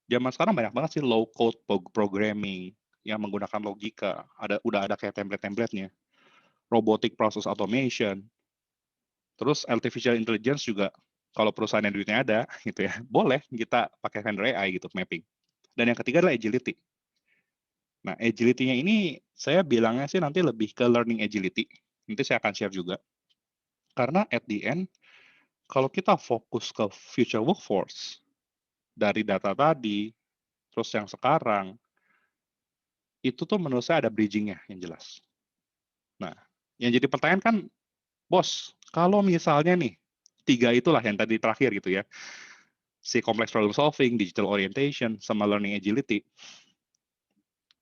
Zaman sekarang banyak banget sih low code programming yang menggunakan logika, udah ada kayak template-templatenya, robotic process automation, terus artificial intelligence juga kalau perusahaan yang duitnya ada gitu ya, boleh kita pakai vendor AI gitu mapping. Dan yang ketiga adalah agility. Nah, agility-nya ini saya bilangnya sih nanti lebih ke learning agility. Nanti saya akan share juga. Karena at the end, kalau kita fokus ke future workforce, dari data tadi, terus yang sekarang, itu tuh menurut saya ada bridging-nya yang jelas. Nah, yang jadi pertanyaan kan, bos, kalau misalnya nih, 3 itulah yang tadi terakhir gitu ya, si complex problem solving, digital orientation, sama learning agility,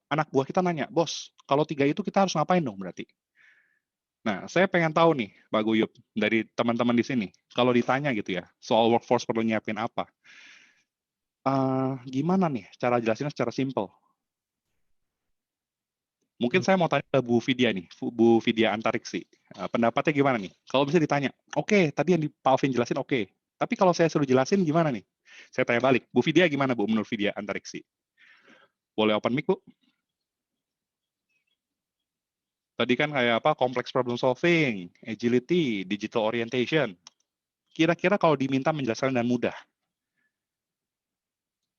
anak buah kita nanya, bos, kalau 3 itu kita harus ngapain dong berarti? Nah, saya pengen tahu nih, Pak Guyup, dari teman-teman di sini, kalau ditanya gitu ya, soal workforce perlu nyiapin apa, gimana nih cara jelasinnya secara simpel? Mungkin saya mau tanya ke Bu Vidya nih, Bu Vidya Antariksi. Pendapatnya gimana nih? Kalau bisa ditanya, oke, tadi yang Pak Alvin jelasin oke. Tapi kalau saya suruh jelasin gimana nih? Saya tanya balik, Bu Vidya gimana Bu menurut Vidya Antariksi? Boleh open mic Bu? Tadi kan kayak apa, complex problem solving, agility, digital orientation. Kira-kira kalau diminta menjelaskan dengan mudah,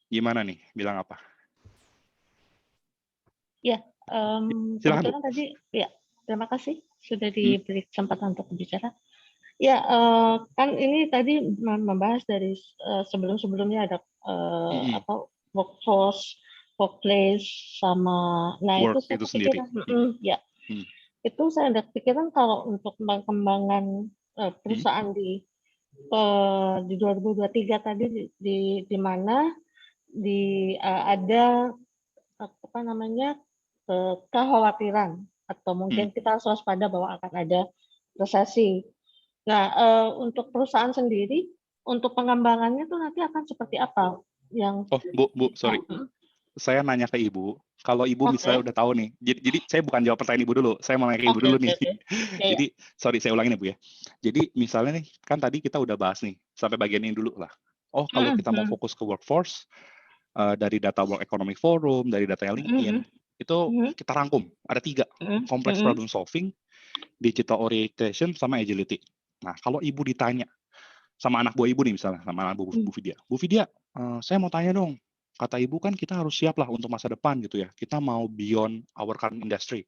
gimana nih? Bilang apa? Ya, Silakan Bu. kebetulan tadi, ya, terima kasih sudah Hmm. diberi kesempatan untuk bicara. Ya, kan ini tadi membahas dari sebelum-sebelumnya ada apa workforce, workplace, sama, nah itu Work saya itu sendiri. kepikiran, ya, Hmm. itu saya ada kepikiran kalau untuk perkembangan perusahaan di 2023 tadi di mana ada apa namanya kekhawatiran atau mungkin kita harus waspada bahwa akan ada resesi. Nah, untuk perusahaan sendiri, untuk pengembangannya tuh nanti akan seperti apa? Yang Oh, Bu, sorry. Saya nanya ke Ibu, kalau Ibu misalnya udah tahu nih, jadi saya bukan jawab pertanyaan Ibu dulu, saya mau nanya ke Ibu dulu nih. Jadi, sorry saya ulangin ya Bu ya. Jadi misalnya nih, kan tadi kita udah bahas nih, sampai bagian ini dulu lah. Oh, kalau kita mau fokus ke workforce, dari data World Economic Forum, dari data LinkedIn, itu kita rangkum, ada 3, complex problem solving, digital orientation, sama agility. Nah, kalau Ibu ditanya, sama anak buah Ibu nih misalnya, sama anak Bu Vidya. Bu Vidya, saya mau tanya dong, kata Ibu kan kita harus siap lah untuk masa depan gitu ya. Kita mau beyond our current industry.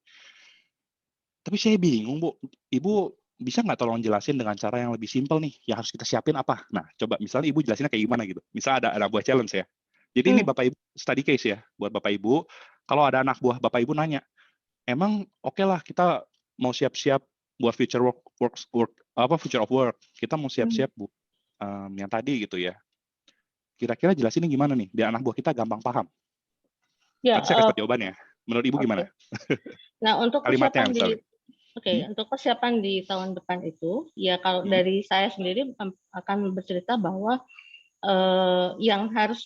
Tapi saya bingung Bu, Ibu bisa nggak tolong jelasin dengan cara yang lebih simpel nih, yang harus kita siapin apa? Nah, coba misalnya Ibu jelasinnya kayak gimana gitu. Misal ada anak buah challenge ya. Jadi ini Bapak Ibu study case ya, buat Bapak Ibu. Kalau ada anak buah Bapak Ibu nanya, emang oke lah kita mau siap-siap buat future future of work. Kita mau siap-siap Bu, yang tadi gitu ya. Kira-kira jelasinnya gimana nih, biar anak buah kita gampang paham. Ya, Nanti saya kasih jawabannya. Menurut Ibu gimana? Nah, untuk Kalimatnya persiapan misalnya. untuk persiapan di tahun depan itu, ya kalau dari saya sendiri akan bercerita bahwa yang harus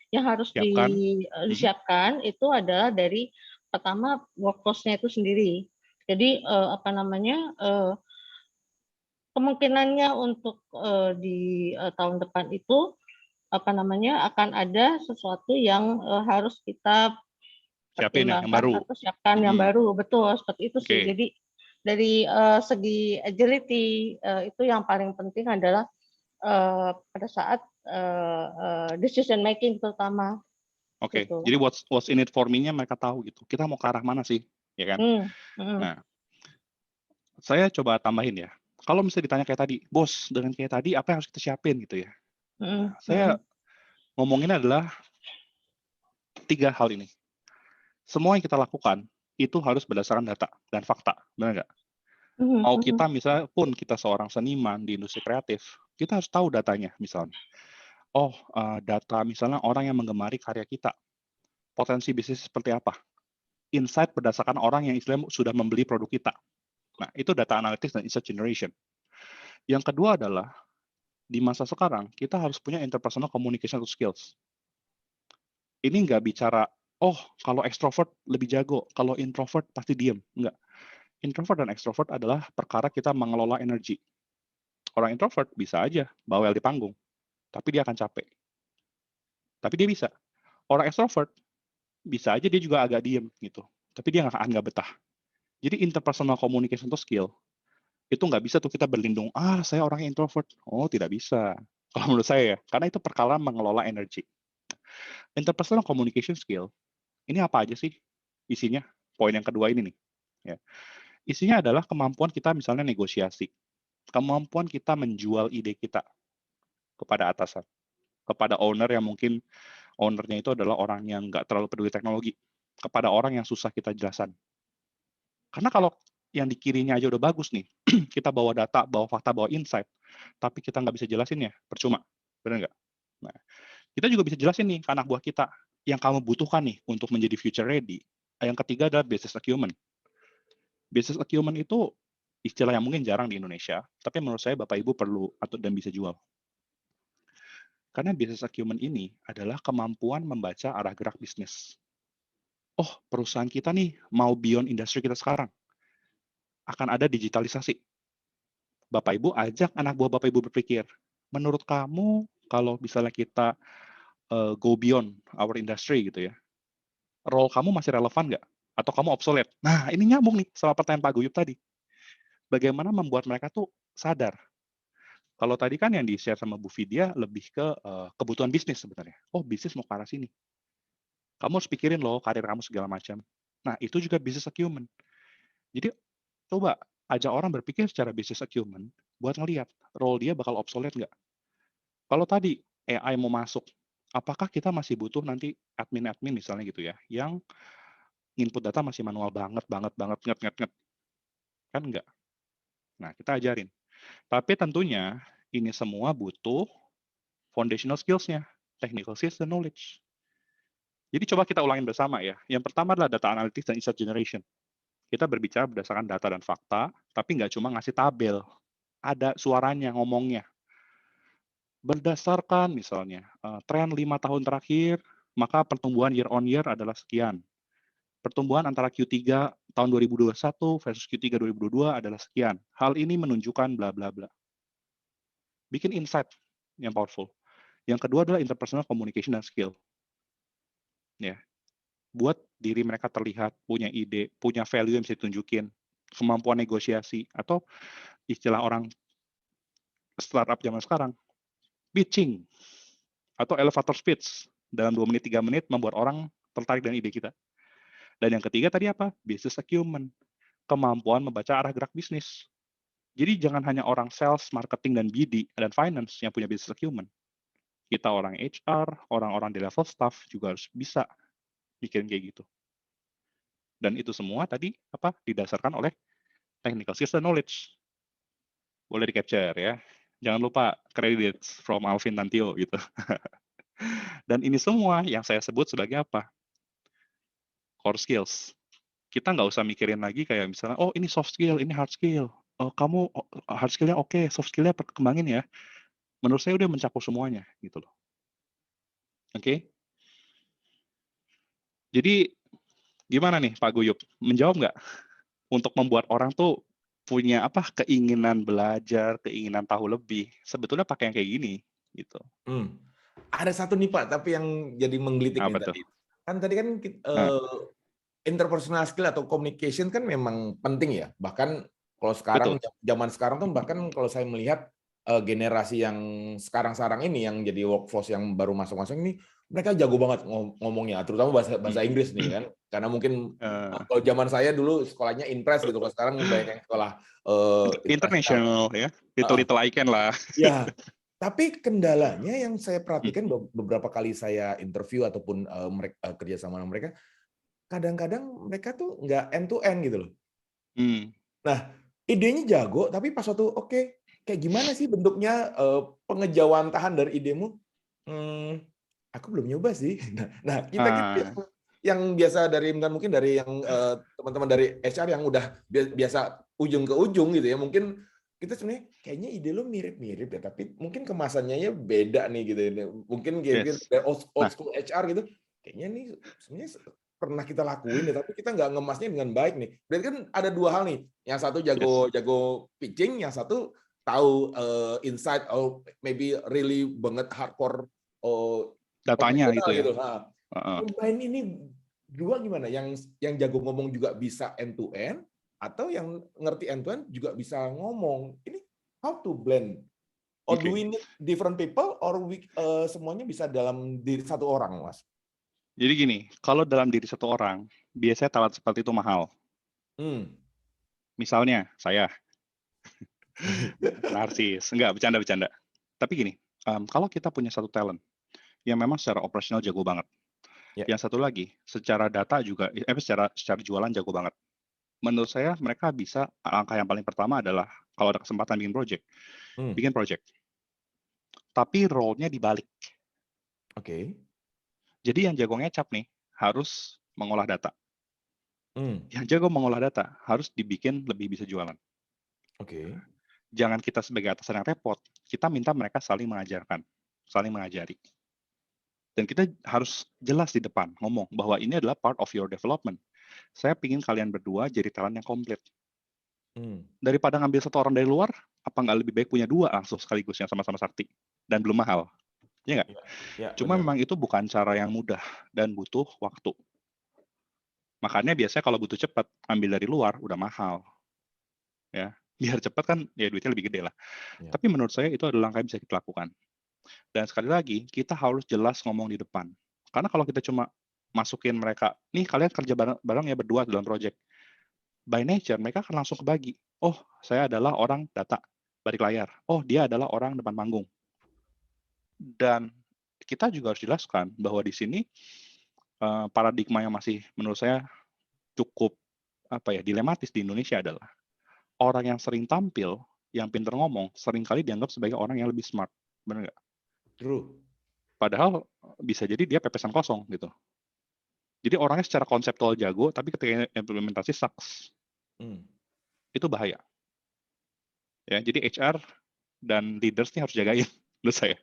yang harus disiapkan itu adalah dari pertama workforce-nya itu sendiri. Jadi kemungkinannya untuk di tahun depan itu akan ada sesuatu yang harus kita siapin ya, yang baru. atau siapkan yang baru, betul seperti itu sih. Jadi dari segi agility itu yang paling penting adalah pada saat decision making terutama. Gitu. Jadi what's in it for me-nya mereka tahu gitu. Kita mau ke arah mana sih, ya kan? Nah, saya coba tambahin ya. Kalau misalnya ditanya kayak tadi, bos dengan kayak tadi apa yang harus kita siapin gitu ya? Saya ngomonginnya adalah 3 hal ini. Semua yang kita lakukan itu harus berdasarkan data dan fakta, benar nggak? Mau kita misalnya pun kita seorang seniman di industri kreatif, kita harus tahu datanya misalnya. Oh, data misalnya orang yang menggemari karya kita, potensi bisnis seperti apa? Insight berdasarkan orang yang istilahnya sudah membeli produk kita. Nah, itu data analytics dan insight generation. Yang kedua adalah, di masa sekarang, kita harus punya interpersonal communication skills. Ini nggak bicara oh kalau ekstrovert lebih jago, kalau introvert pasti diem. Enggak. Introvert dan ekstrovert adalah perkara kita mengelola energi. Orang introvert bisa aja bawel di panggung, tapi dia akan capek. Tapi dia bisa. Orang ekstrovert bisa aja dia juga agak diem gitu, tapi dia nggak betah. Jadi interpersonal communication itu skill. Itu nggak bisa tuh kita berlindung, saya orangnya introvert. Oh, tidak bisa. Kalau menurut saya ya, karena itu perkara mengelola energi. Interpersonal communication skill, ini apa aja sih isinya? Poin yang kedua ini nih. Ya. Isinya adalah kemampuan kita misalnya negosiasi. Kemampuan kita menjual ide kita kepada atasan. Kepada owner yang mungkin ownernya itu adalah orang yang nggak terlalu peduli teknologi. Kepada orang yang susah kita jelasan. Karena kalau yang di kirinya aja udah bagus nih, kita bawa data, bawa fakta, bawa insight, tapi kita nggak bisa jelasin ya, percuma. Benar nggak? Nah, kita juga bisa jelasin nih ke anak buah kita, yang kamu butuhkan nih untuk menjadi future ready. Yang ketiga adalah business acumen. Business acumen itu istilah yang mungkin jarang di Indonesia, tapi menurut saya Bapak Ibu perlu atau dan bisa jual. Karena business acumen ini adalah kemampuan membaca arah gerak bisnis. Oh, perusahaan kita nih mau beyond industri kita sekarang. Akan ada digitalisasi. Bapak Ibu ajak anak buah Bapak Ibu berpikir, menurut kamu kalau misalnya kita go beyond our industry gitu ya, role kamu masih relevan nggak? Atau kamu obsolete? Nah, ini nyambung nih sama pertanyaan Pak Guyup tadi. Bagaimana membuat mereka tuh sadar. Kalau tadi kan yang di-share sama Bu Vidya lebih ke kebutuhan bisnis sebenarnya. Oh, bisnis mau ke arah sini. Kamu harus pikirin loh karir kamu segala macam. Nah, itu juga business acumen. Jadi, coba ajak orang berpikir secara business acumen buat ngelihat role dia bakal obsolete nggak. Kalau tadi AI mau masuk, apakah kita masih butuh nanti admin-admin misalnya gitu ya, yang input data masih manual banget, nget. Kan enggak. Nah, kita ajarin. Tapi tentunya ini semua butuh foundational skills-nya, technical skills dan knowledge. Jadi coba kita ulangin bersama ya. Yang pertama adalah data analytics dan insight generation. Kita berbicara berdasarkan data dan fakta, tapi nggak cuma ngasih tabel. Ada suaranya, ngomongnya. Berdasarkan misalnya tren 5 tahun terakhir, maka pertumbuhan year on year adalah sekian. Pertumbuhan antara Q3 tahun 2021 versus Q3 2022 adalah sekian. Hal ini menunjukkan bla bla bla. Bikin insight yang powerful. Yang kedua adalah interpersonal communication dan skill. Ya. Buat diri mereka terlihat, punya ide, punya value yang bisa ditunjukin, kemampuan negosiasi, atau istilah orang startup zaman sekarang, pitching, atau elevator speech. Dalam 2 menit, 3 menit membuat orang tertarik dengan ide kita. Dan yang ketiga tadi apa? Business acumen. Kemampuan membaca arah gerak bisnis. Jadi jangan hanya orang sales, marketing, dan BD, dan finance yang punya business acumen. Kita orang HR, orang-orang di level staff juga harus bisa mikirin kayak gitu. Dan itu semua tadi didasarkan oleh technical skills dan knowledge. Boleh di-capture ya. Jangan lupa credits from Alvin Tantio gitu. Dan ini semua yang saya sebut sebagai apa? Core skills. Kita nggak usah mikirin lagi kayak misalnya, oh ini soft skill, ini hard skill. Oh, kamu hard skillnya oke, soft skillnya perkembangin ya. Menurut saya udah mencakup semuanya gitu loh. Oke? Jadi gimana nih Pak Guyup? Menjawab nggak? Untuk membuat orang tuh punya keinginan belajar, keinginan tahu lebih. Sebetulnya pakai yang kayak gini gitu. Ada satu nih Pak, tapi yang jadi menggelitik nih tadi. Kan tadi kan interpersonal skill atau communication kan memang penting ya. Bahkan kalau sekarang, zaman sekarang tuh bahkan kalau saya melihat generasi yang sekarang ini yang jadi workforce yang baru masuk-masuk ini, mereka jago banget ngomongnya, terutama bahasa Inggris nih kan. Karena mungkin kalau zaman saya dulu sekolahnya Inpres gitu, kalau sekarang banyak yang sekolah international ya, little I can lah. Ya, tapi kendalanya yang saya perhatikan beberapa kali saya interview ataupun kerja sama mereka, kadang-kadang mereka tuh nggak end to end gitu loh. Nah, idenya jago, tapi pas waktu kayak gimana sih bentuknya pengejawantahan dari idemu? Aku belum nyoba sih. Nah kita yang biasa dari mungkin dari yang teman-teman dari HR yang udah biasa ujung ke ujung gitu ya, mungkin kita sebenarnya kayaknya ide lo mirip-mirip ya, tapi mungkin kemasannya beda nih gitu. Mungkin old school HR gitu. kayaknya nih sebenarnya pernah kita lakuin ya, tapi kita nggak ngemasnya dengan baik nih. Berarti kan ada dua hal nih. Yang satu jago pitching, yang satu tahu insight or maybe really banget hardcore Datanya profesional gitu ya. gitu. Nah, combine ini dua gimana? Yang jago ngomong juga bisa end to end, atau yang ngerti end to end juga bisa ngomong. Ini how to blend? Or do we need different people, or semuanya bisa dalam diri satu orang, Mas? Jadi gini, kalau dalam diri satu orang, biasanya talent seperti itu mahal. Misalnya, saya. Narsis. Enggak, bercanda-bercanda. Tapi gini, kalau kita punya satu talent, yang memang secara operasional jago banget. Yang satu lagi, secara data juga, secara jualan jago banget. Menurut saya, mereka bisa, angka yang paling pertama adalah, kalau ada kesempatan bikin project. Tapi role-nya dibalik. Oke. Jadi yang jago ngecap nih, harus mengolah data. Yang jago mengolah data, harus dibikin lebih bisa jualan. Oke. Jangan kita sebagai atasan yang repot, kita minta mereka saling mengajarkan, saling mengajari. Dan kita harus jelas di depan, ngomong bahwa ini adalah part of your development. Saya pingin kalian berdua jadi talent yang komplit. Daripada ngambil satu orang dari luar, apa nggak lebih baik punya dua langsung sekaligus yang sama-sama sakti dan belum mahal? Ya nggak? Ya, Cuma benar. memang itu bukan cara yang mudah dan butuh waktu. Makanya biasanya kalau butuh cepat, ambil dari luar udah mahal. Ya, biar cepat kan ya duitnya lebih gede lah. Ya. Tapi menurut saya itu adalah langkah yang bisa kita lakukan. Dan sekali lagi, kita harus jelas ngomong di depan. Karena kalau kita cuma masukin mereka, nih kalian kerja bareng ya berdua dalam project. By nature, mereka akan langsung kebagi. Oh, saya adalah orang data, balik layar. Oh, dia adalah orang depan panggung. Dan kita juga harus jelaskan bahwa di sini paradigma yang masih menurut saya cukup dilematis di Indonesia adalah orang yang sering tampil, yang pintar ngomong, seringkali dianggap sebagai orang yang lebih smart. Benar nggak? True. Padahal bisa jadi dia pepesan kosong gitu. Jadi orangnya secara konseptual jago, tapi ketika implementasi sucks. Itu bahaya. Ya, jadi HR dan leaders ini harus jagain, menurut saya.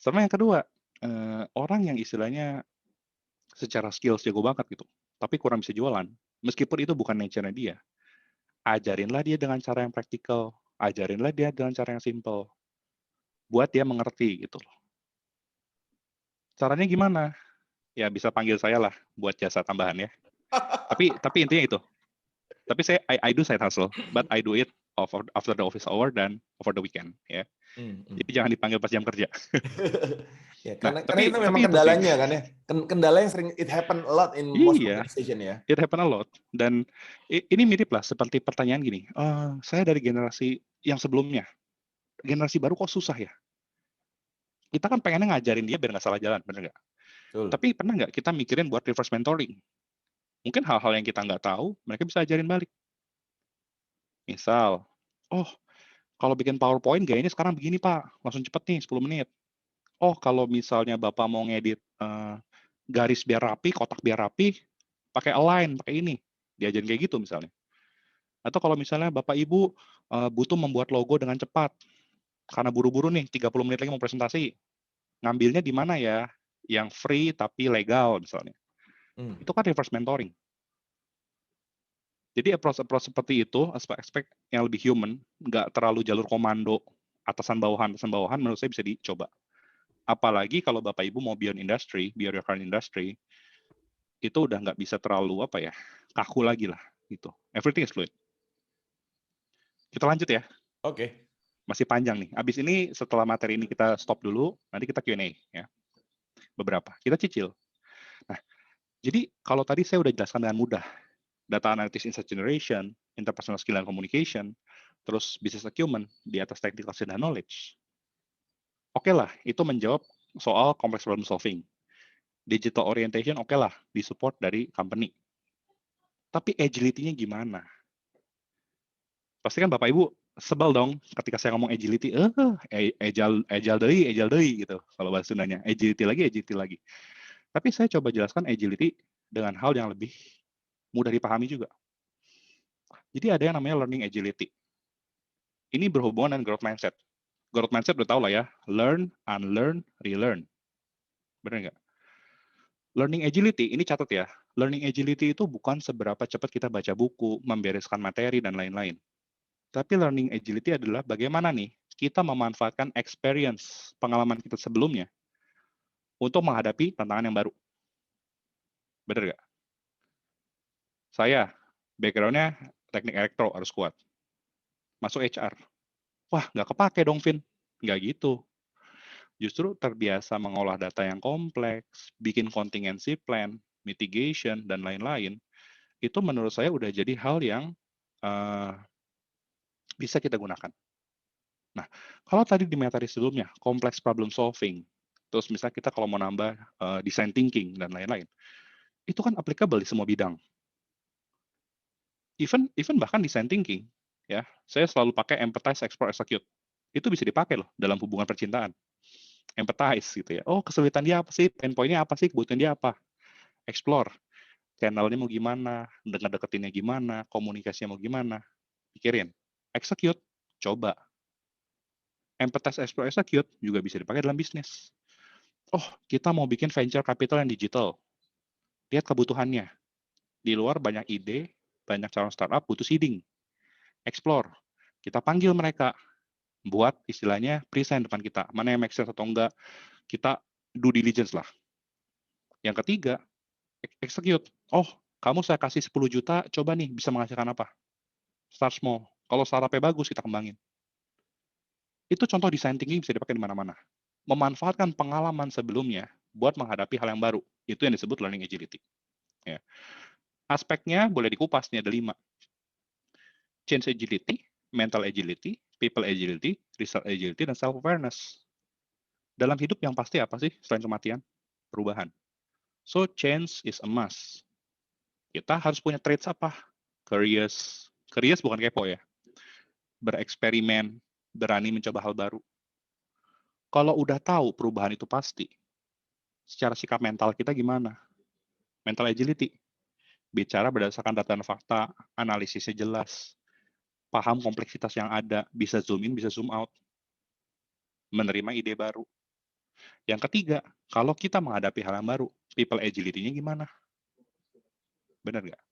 Sama yang kedua, orang yang istilahnya secara skills jago banget gitu, tapi kurang bisa jualan, meskipun itu bukan nature-nya dia, ajarinlah dia dengan cara yang praktikal, ajarinlah dia dengan cara yang simple, buat dia mengerti gitu loh. Caranya gimana? Ya bisa panggil saya lah buat jasa tambahan ya. Tapi intinya itu. Tapi saya I do side hustle, but I do it after the office hour dan over the weekend ya. Jadi jangan dipanggil pas jam kerja. Ya, karena tapi itu memang itu kendalanya sih. kan ya. Kendala yang sering it happen a lot in most organization ya. It happen a lot. Dan ini mirip lah seperti pertanyaan gini. Saya dari generasi yang sebelumnya. Generasi baru kok susah ya? Kita kan pengennya ngajarin dia biar nggak salah jalan, bener nggak? Tapi pernah nggak kita mikirin buat reverse mentoring? Mungkin hal-hal yang kita nggak tahu, mereka bisa ajarin balik. Misal, kalau bikin PowerPoint gayanya sekarang begini Pak, langsung cepet nih 10 menit. Kalau misalnya Bapak mau ngedit garis biar rapi, kotak biar rapi, pakai align, pakai ini. Diajarin kayak gitu misalnya. Atau kalau misalnya Bapak Ibu butuh membuat logo dengan cepat, karena buru-buru nih, 30 menit lagi mau presentasi. Ngambilnya di mana ya? Yang free tapi legal misalnya. Itu kan reverse mentoring. Jadi approach seperti itu, aspek yang lebih human, nggak terlalu jalur komando, atasan bawahan, menurut saya bisa dicoba. Apalagi kalau Bapak Ibu mau beyond industry, beyond your current industry, itu udah nggak bisa terlalu kaku lagi lah gitu. Everything is fluid. Kita lanjut ya. Oke. Masih panjang nih. Abis ini setelah materi ini kita stop dulu, nanti kita Q&A ya. Beberapa. Kita cicil. Nah, jadi kalau tadi saya udah jelaskan dengan mudah, data analytics insight generation, interpersonal skill and communication, terus business acumen di atas technical skill dan knowledge. Oke lah, itu menjawab soal complex problem solving. Digital orientation oke lah, disupport dari company. Tapi agility-nya gimana? Pasti kan Bapak Ibu sebel dong ketika saya ngomong agility, agile deui gitu kalau bahasa Sundanya. Agility lagi. Tapi saya coba jelaskan agility dengan hal yang lebih mudah dipahami juga. Jadi ada yang namanya learning agility. Ini berhubungan dengan growth mindset. Growth mindset udah tahu lah ya, learn, unlearn, relearn. Benar nggak? Learning agility, ini catat ya. Learning agility itu bukan seberapa cepat kita baca buku, membereskan materi, dan lain-lain. Tapi learning agility adalah bagaimana nih kita memanfaatkan experience, pengalaman kita sebelumnya, untuk menghadapi tantangan yang baru. Bener nggak? Saya, background-nya teknik elektro, harus kuat. Masuk HR. Wah, nggak kepake dong, Vin. Nggak gitu. Justru terbiasa mengolah data yang kompleks, bikin contingency plan, mitigation, dan lain-lain, itu menurut saya udah jadi hal yang bisa kita gunakan. Nah, kalau tadi di materi sebelumnya, complex problem solving, terus misalnya kita kalau mau nambah design thinking, dan lain-lain, itu kan applicable di semua bidang. Even bahkan design thinking, ya, saya selalu pakai empathize, explore, execute. Itu bisa dipakai loh dalam hubungan percintaan. Empathize gitu ya. Oh, kesulitan dia apa sih? Pain point-nya apa sih? Kebutuhan dia apa? Explore. Channel-nya mau gimana? Deketinnya gimana? Komunikasinya mau gimana? Pikirin. Execute. Coba. Empathize, explore, execute juga bisa dipakai dalam bisnis. Oh, kita mau bikin venture capital yang digital. Lihat kebutuhannya. Di luar banyak ide, banyak calon startup butuh seeding. Explore. Kita panggil mereka. Buat istilahnya present depan kita. Mana yang make sense atau enggak. Kita due diligence lah. Yang ketiga, execute. Oh, kamu saya kasih 10 juta, coba nih bisa menghasilkan apa? Start small. Kalau startupnya bagus, kita kembangin. Itu contoh design thinking bisa dipakai di mana-mana. Memanfaatkan pengalaman sebelumnya buat menghadapi hal yang baru. Itu yang disebut learning agility. Ya. Aspeknya boleh dikupas, nih ada 5. Change agility, mental agility, people agility, result agility, dan self-awareness. Dalam hidup yang pasti apa sih selain kematian? Perubahan. So, change is a must. Kita harus punya traits apa? Curious. Curious bukan kepo ya. Bereksperimen, berani mencoba hal baru. Kalau udah tahu perubahan itu pasti, secara sikap mental kita gimana? Mental agility. Bicara berdasarkan data dan fakta, analisisnya jelas, paham kompleksitas yang ada, bisa zoom in, bisa zoom out, menerima ide baru. Yang ketiga, kalau kita menghadapi hal yang baru, people agility-nya gimana? Benar nggak?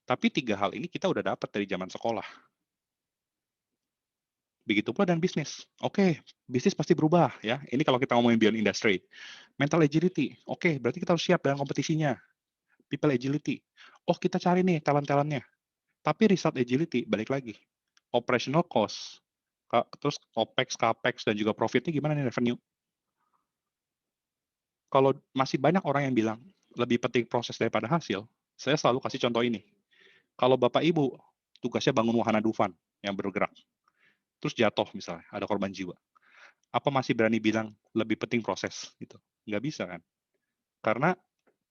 Tapi 3 hal ini kita udah dapat dari zaman sekolah. Begitu pula dan bisnis. Oke, bisnis pasti berubah ya. Ini kalau kita ngomongin beyond industry. Mental agility. Oke, berarti kita harus siap dengan kompetisinya. People agility. Oh, kita cari nih talent-talentnya. Tapi result agility, balik lagi. Operational cost. Terus OPEX, CAPEX, dan juga profitnya gimana nih revenue. Kalau masih banyak orang yang bilang lebih penting proses daripada hasil, saya selalu kasih contoh ini. Kalau Bapak Ibu tugasnya bangun wahana Dufan yang bergerak, terus jatuh misalnya, ada korban jiwa. Apa masih berani bilang lebih penting proses? Gitu. Nggak bisa kan? Karena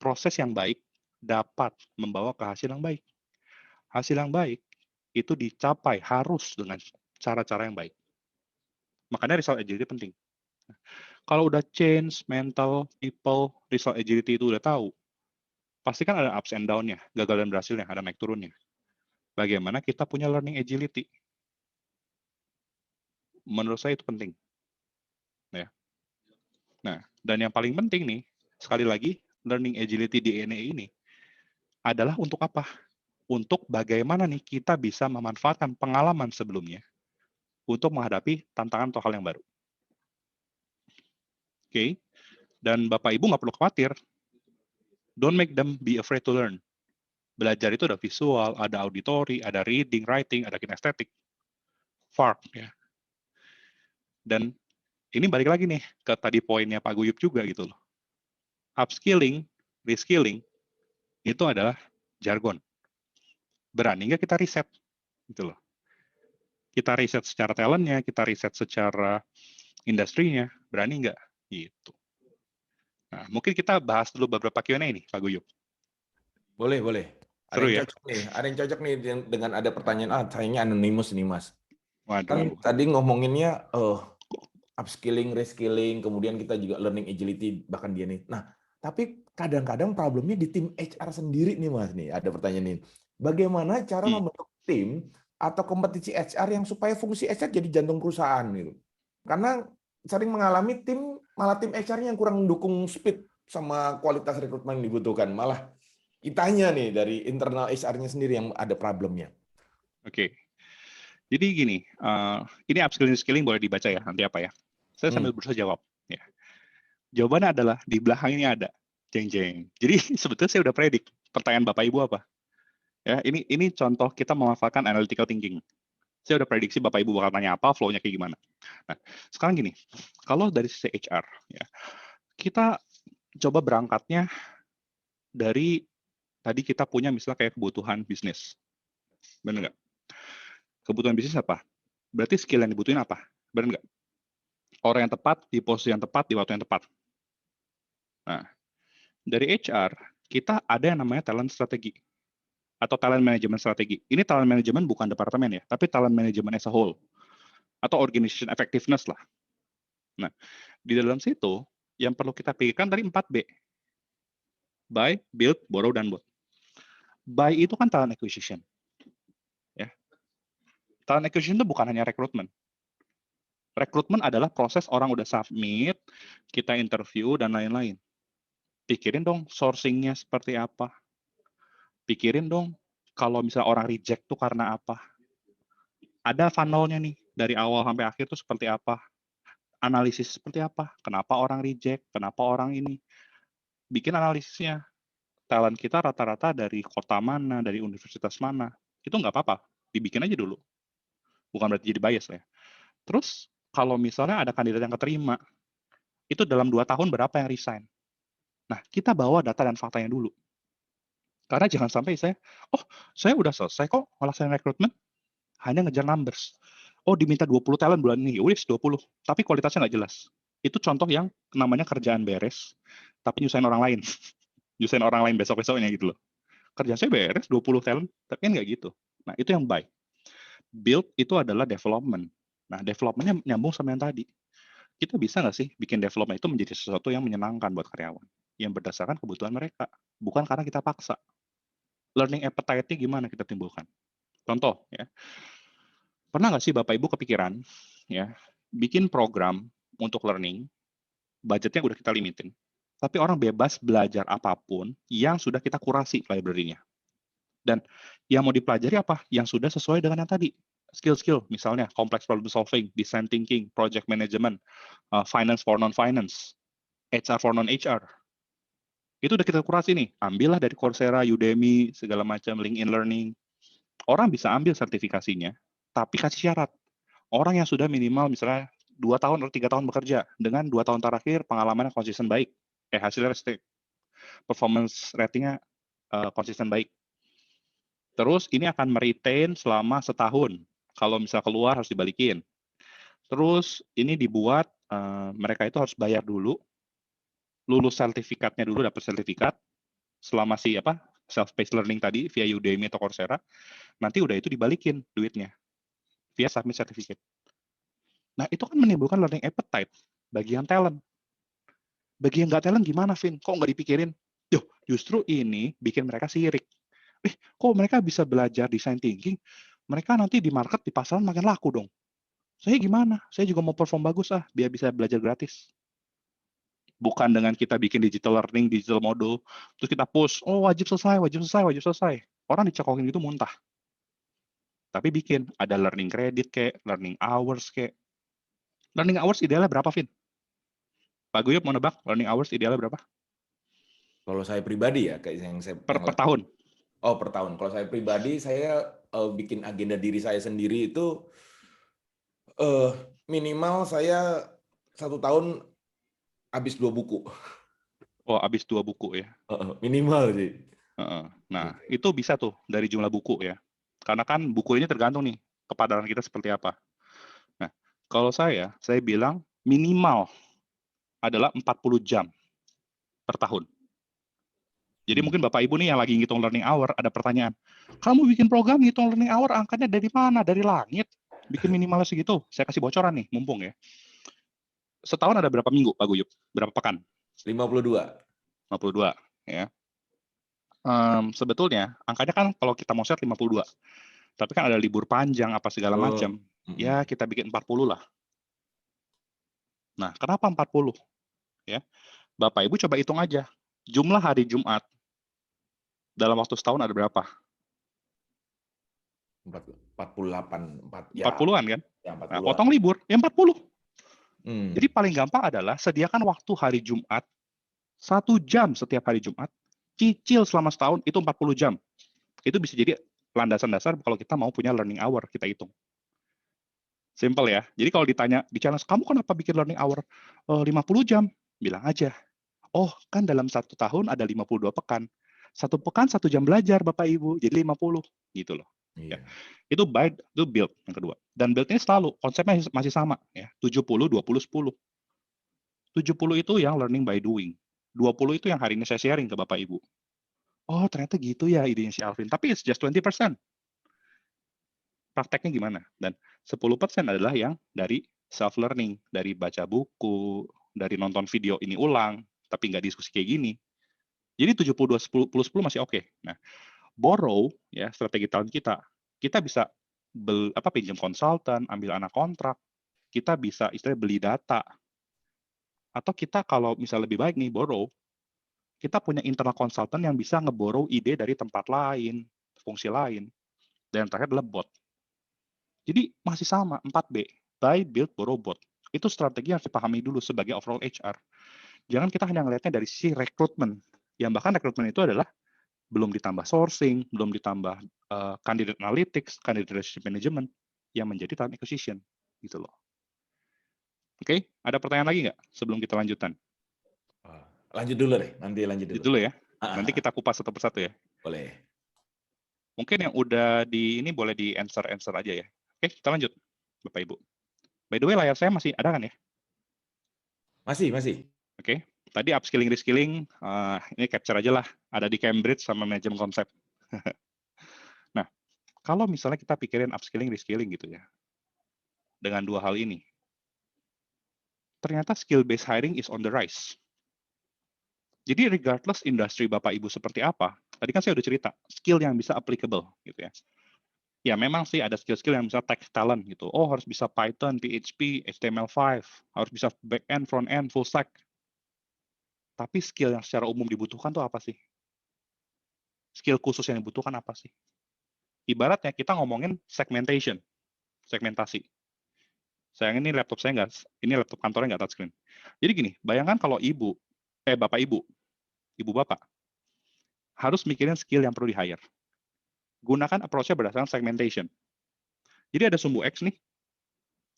proses yang baik dapat membawa ke hasil yang baik. Hasil yang baik itu dicapai harus dengan cara-cara yang baik. Makanya result agility penting. Kalau udah change, mental, people, result agility itu udah tahu, pasti kan ada ups and down-nya, gagal dan berhasilnya, ada naik turunnya. Bagaimana kita punya learning agility? Menurut saya itu penting. Ya. Nah, dan yang paling penting nih, sekali lagi, learning agility DNA ini adalah untuk apa? Untuk bagaimana nih kita bisa memanfaatkan pengalaman sebelumnya untuk menghadapi tantangan atau hal yang baru. Oke, dan Bapak Ibu nggak perlu khawatir. Don't make them be afraid to learn. Belajar itu ada visual, ada auditory, ada reading, writing, ada kinesthetic. FARC ya. Dan ini balik lagi nih ke tadi poinnya Pak Guyup juga gitu loh. Upskilling, reskilling itu adalah jargon. Berani nggak kita riset? Gitu loh. Kita riset secara talentnya, kita riset secara industrinya, berani nggak? Gitu. Nah, mungkin kita bahas dulu beberapa Q&A nih, Pak Guyup. Boleh, boleh. Ada Seru yang ya? cocok nih, ada yang cocok nih dengan ada pertanyaan, sayangnya anonimus nih Mas. Kan Waduh. tadi ngomonginnya upskilling, reskilling, kemudian kita juga learning agility, bahkan dia nih. Nah, tapi kadang-kadang problemnya di tim HR sendiri nih Mas nih. Ada pertanyaan ini. Bagaimana cara membentuk tim atau kompetisi HR yang supaya fungsi HR jadi jantung perusahaan gitu? Karena sering mengalami malah tim HR-nya yang kurang mendukung speed sama kualitas rekrutmen yang dibutuhkan. Malah kitanya nih dari internal HR-nya sendiri yang ada problemnya. Oke. Jadi gini, ini upskilling boleh dibaca ya, nanti apa ya. Saya sambil berusaha jawab. Ya. Jawabannya adalah di belakangnya ada. Jeng-jeng. Jadi sebetulnya saya udah predik pertanyaan Bapak Ibu apa. Ya, ini contoh kita memanfaatkan analytical thinking. Saya udah prediksi Bapak Ibu bakal tanya apa, flow-nya kayak gimana. Nah, sekarang gini, kalau dari sisi HR, ya, kita coba berangkatnya dari tadi kita punya misalnya kayak kebutuhan bisnis. Benar nggak? Kebutuhan bisnis apa? Berarti skill yang dibutuhin apa? Benar nggak? Orang yang tepat, di posisi yang tepat, di waktu yang tepat. Nah, dari HR, kita ada yang namanya talent strategi atau talent management strategi. Ini talent management bukan departemen ya, tapi talent management as a whole atau organization effectiveness lah. Nah, di dalam situ yang perlu kita pikirkan tadi 4B. Buy, build, borrow, dan bot. Buy itu kan talent acquisition. Ya. Talent acquisition itu bukan hanya rekrutmen. Rekrutmen adalah proses orang udah submit, kita interview, dan lain-lain. Pikirin dong sourcing-nya seperti apa. Pikirin dong kalau misalnya orang reject tuh karena apa. Ada funnel-nya nih, dari awal sampai akhir tuh seperti apa. Analisis seperti apa. Kenapa orang reject, kenapa orang ini. Bikin analisisnya. Talent kita rata-rata dari kota mana, dari universitas mana. Itu nggak apa-apa, dibikin aja dulu. Bukan berarti jadi bias ya. Terus, kalau misalnya ada kandidat yang keterima, itu dalam 2 tahun berapa yang resign. Nah, kita bawa data dan faktanya dulu. Karena jangan sampai saya udah selesai kok ngelaksanain rekrutmen, hanya ngejar numbers. Oh, diminta 20 talent bulan ini, wis 20, tapi kualitasnya nggak jelas. Itu contoh yang namanya kerjaan beres, tapi nyusahin orang lain. Nyusahin orang lain besok-besoknya gitu loh. Kerjaan saya beres, 20 talent, tapi kan nggak gitu. Nah, itu yang buy. Build itu adalah development. Nah, development-nya nyambung sama yang tadi. Kita bisa nggak sih bikin development itu menjadi sesuatu yang menyenangkan buat karyawan, yang berdasarkan kebutuhan mereka, bukan karena kita paksa. Learning appetite-nya gimana kita timbulkan? Contoh, ya, pernah nggak sih Bapak Ibu kepikiran, ya, bikin program untuk learning, budgetnya udah kita limitin, tapi orang bebas belajar apapun yang sudah kita kurasi library-nya. Dan yang mau dipelajari apa? Yang sudah sesuai dengan yang tadi. Skill-skill, misalnya complex problem solving, design thinking, project management, finance for non-finance, HR for non-HR. Itu udah kita kurasi nih. Ambillah dari Coursera, Udemy, segala macam, LinkedIn Learning. Orang bisa ambil sertifikasinya, tapi kasih syarat. Orang yang sudah minimal misalnya 2 tahun atau 3 tahun bekerja, dengan 2 tahun terakhir pengalamannya konsisten baik. Hasilnya performance ratingnya konsisten baik. Terus ini akan meretain selama setahun. Kalau misal keluar harus dibalikin. Terus ini dibuat, mereka itu harus bayar dulu, lulus sertifikatnya dulu, dapat sertifikat, selama self-paced learning tadi, via Udemy atau Coursera, nanti udah itu dibalikin duitnya, via submit certificate. Nah, itu kan menimbulkan learning appetite bagi yang talent. Bagi yang nggak talent gimana, Vin? Kok nggak dipikirin? Justru ini bikin mereka sirik. Kok mereka bisa belajar design thinking, mereka nanti di market, di pasaran makin laku dong. Saya gimana? Saya juga mau perform bagus biar bisa belajar gratis. Bukan dengan kita bikin digital learning, digital modul, terus kita push, wajib selesai, wajib selesai, wajib selesai. Orang dicekokin gitu muntah. Tapi bikin, ada learning credit kayak, learning hours kayak. Learning hours idealnya berapa, Vin? Pak Guyup mau nebak, learning hours idealnya berapa? Kalau saya pribadi ya, kayak yang saya Per tahun? Oh, per tahun. Kalau saya pribadi, saya bikin agenda diri saya sendiri itu minimal saya 1 tahun habis 2 buku. Oh, habis 2 buku ya? Minimal sih. Nah, itu bisa tuh dari jumlah buku ya. Karena kan buku ini tergantung nih, kepadaran kita seperti apa. Nah, kalau saya bilang minimal adalah 40 jam per tahun. Jadi mungkin Bapak Ibu nih yang lagi ngitung learning hour, ada pertanyaan, kamu bikin program ngitung learning hour, angkanya dari mana? Dari langit? Bikin minimalnya segitu? Saya kasih bocoran nih, mumpung ya. Setahun ada berapa minggu, Pak Guyup? Berapa pekan? 52. 52, ya. Sebetulnya, angkanya kan kalau kita mau set 52. Tapi kan ada libur panjang, apa segala macam. Ya, kita bikin 40 lah. Nah, kenapa 40? Ya, Bapak Ibu coba hitung aja, jumlah hari Jumat dalam waktu setahun ada berapa? 48, 40-an kan? ya Nah, 40-an. potong libur, ya 40. Hmm. Jadi paling gampang adalah sediakan waktu hari Jumat 1 jam setiap hari Jumat, cicil selama setahun itu 40 jam. Itu bisa jadi landasan dasar kalau kita mau punya learning hour, kita hitung. Simple ya. Jadi kalau ditanya di challenge, kamu kenapa bikin learning hour 50 jam? Bilang aja, oh kan dalam 1 tahun ada 52 pekan. 1 pekan 1 jam belajar Bapak Ibu, jadi 50 gitu loh. Ya. Iya. Itu build yang kedua. Dan build ini selalu konsepnya masih sama ya, 70 20 10. 70 itu yang learning by doing. 20 itu yang hari ini saya sharing ke Bapak Ibu. Oh, ternyata gitu ya idenya si Alvin. Tapi it's just 20%. Prakteknya gimana? Dan 10% adalah yang dari self learning, dari baca buku, dari nonton video ini ulang, tapi nggak diskusi kayak gini. Jadi 72 10 10 masih oke. Nah, borrow ya strategi tahun kita bisa pinjam konsultan, ambil anak kontrak, kita bisa istilahnya beli data, atau kita kalau misalnya lebih baik nih borrow, kita punya internal konsultan yang bisa ngeborrow ide dari tempat lain, fungsi lain. Dan yang terakhir adalah bot. Jadi masih sama, 4B. Buy, build, borrow, bot. Itu strategi yang harus dipahami dulu sebagai overall HR. Jangan kita hanya ngelihatnya dari sisi rekrutmen. Yang bahkan rekrutmen itu adalah belum ditambah sourcing, belum ditambah candidate analytics, candidate relationship management, yang menjadi talent acquisition. Gitu loh. Oke, ada pertanyaan lagi nggak sebelum kita lanjutkan? Lanjut dulu deh, nanti lanjut Lanjut dulu. dulu ya. Nanti kita kupas satu persatu ya. Boleh. Mungkin yang udah ini boleh di answer aja ya. Oke, kita lanjut, Bapak Ibu. By the way, layar saya masih ada kan ya? Masih. Oke, tadi upskilling, reskilling, ini capture aja lah. Ada di Cambridge sama manajemen konsep. Nah, kalau misalnya kita pikirin upskilling, reskilling gitu ya, dengan 2 hal ini, ternyata skill-based hiring is on the rise. Jadi regardless industri Bapak Ibu seperti apa, tadi kan saya udah cerita, skill yang bisa applicable gitu ya. Ya memang sih ada skill-skill yang bisa tech talent gitu. Oh harus bisa Python, PHP, HTML5, harus bisa back-end, front-end, full stack. Tapi skill yang secara umum dibutuhkan tuh apa sih? Skill khusus yang dibutuhkan apa sih? Ibaratnya kita ngomongin segmentation, segmentasi. Sayang ini laptop saya ini laptop kantornya nggak touchscreen. Jadi gini, bayangkan kalau Bapak Ibu Bapak, harus mikirin skill yang perlu di-hire. Gunakan approach-nya berdasarkan segmentation. Jadi ada sumbu X nih.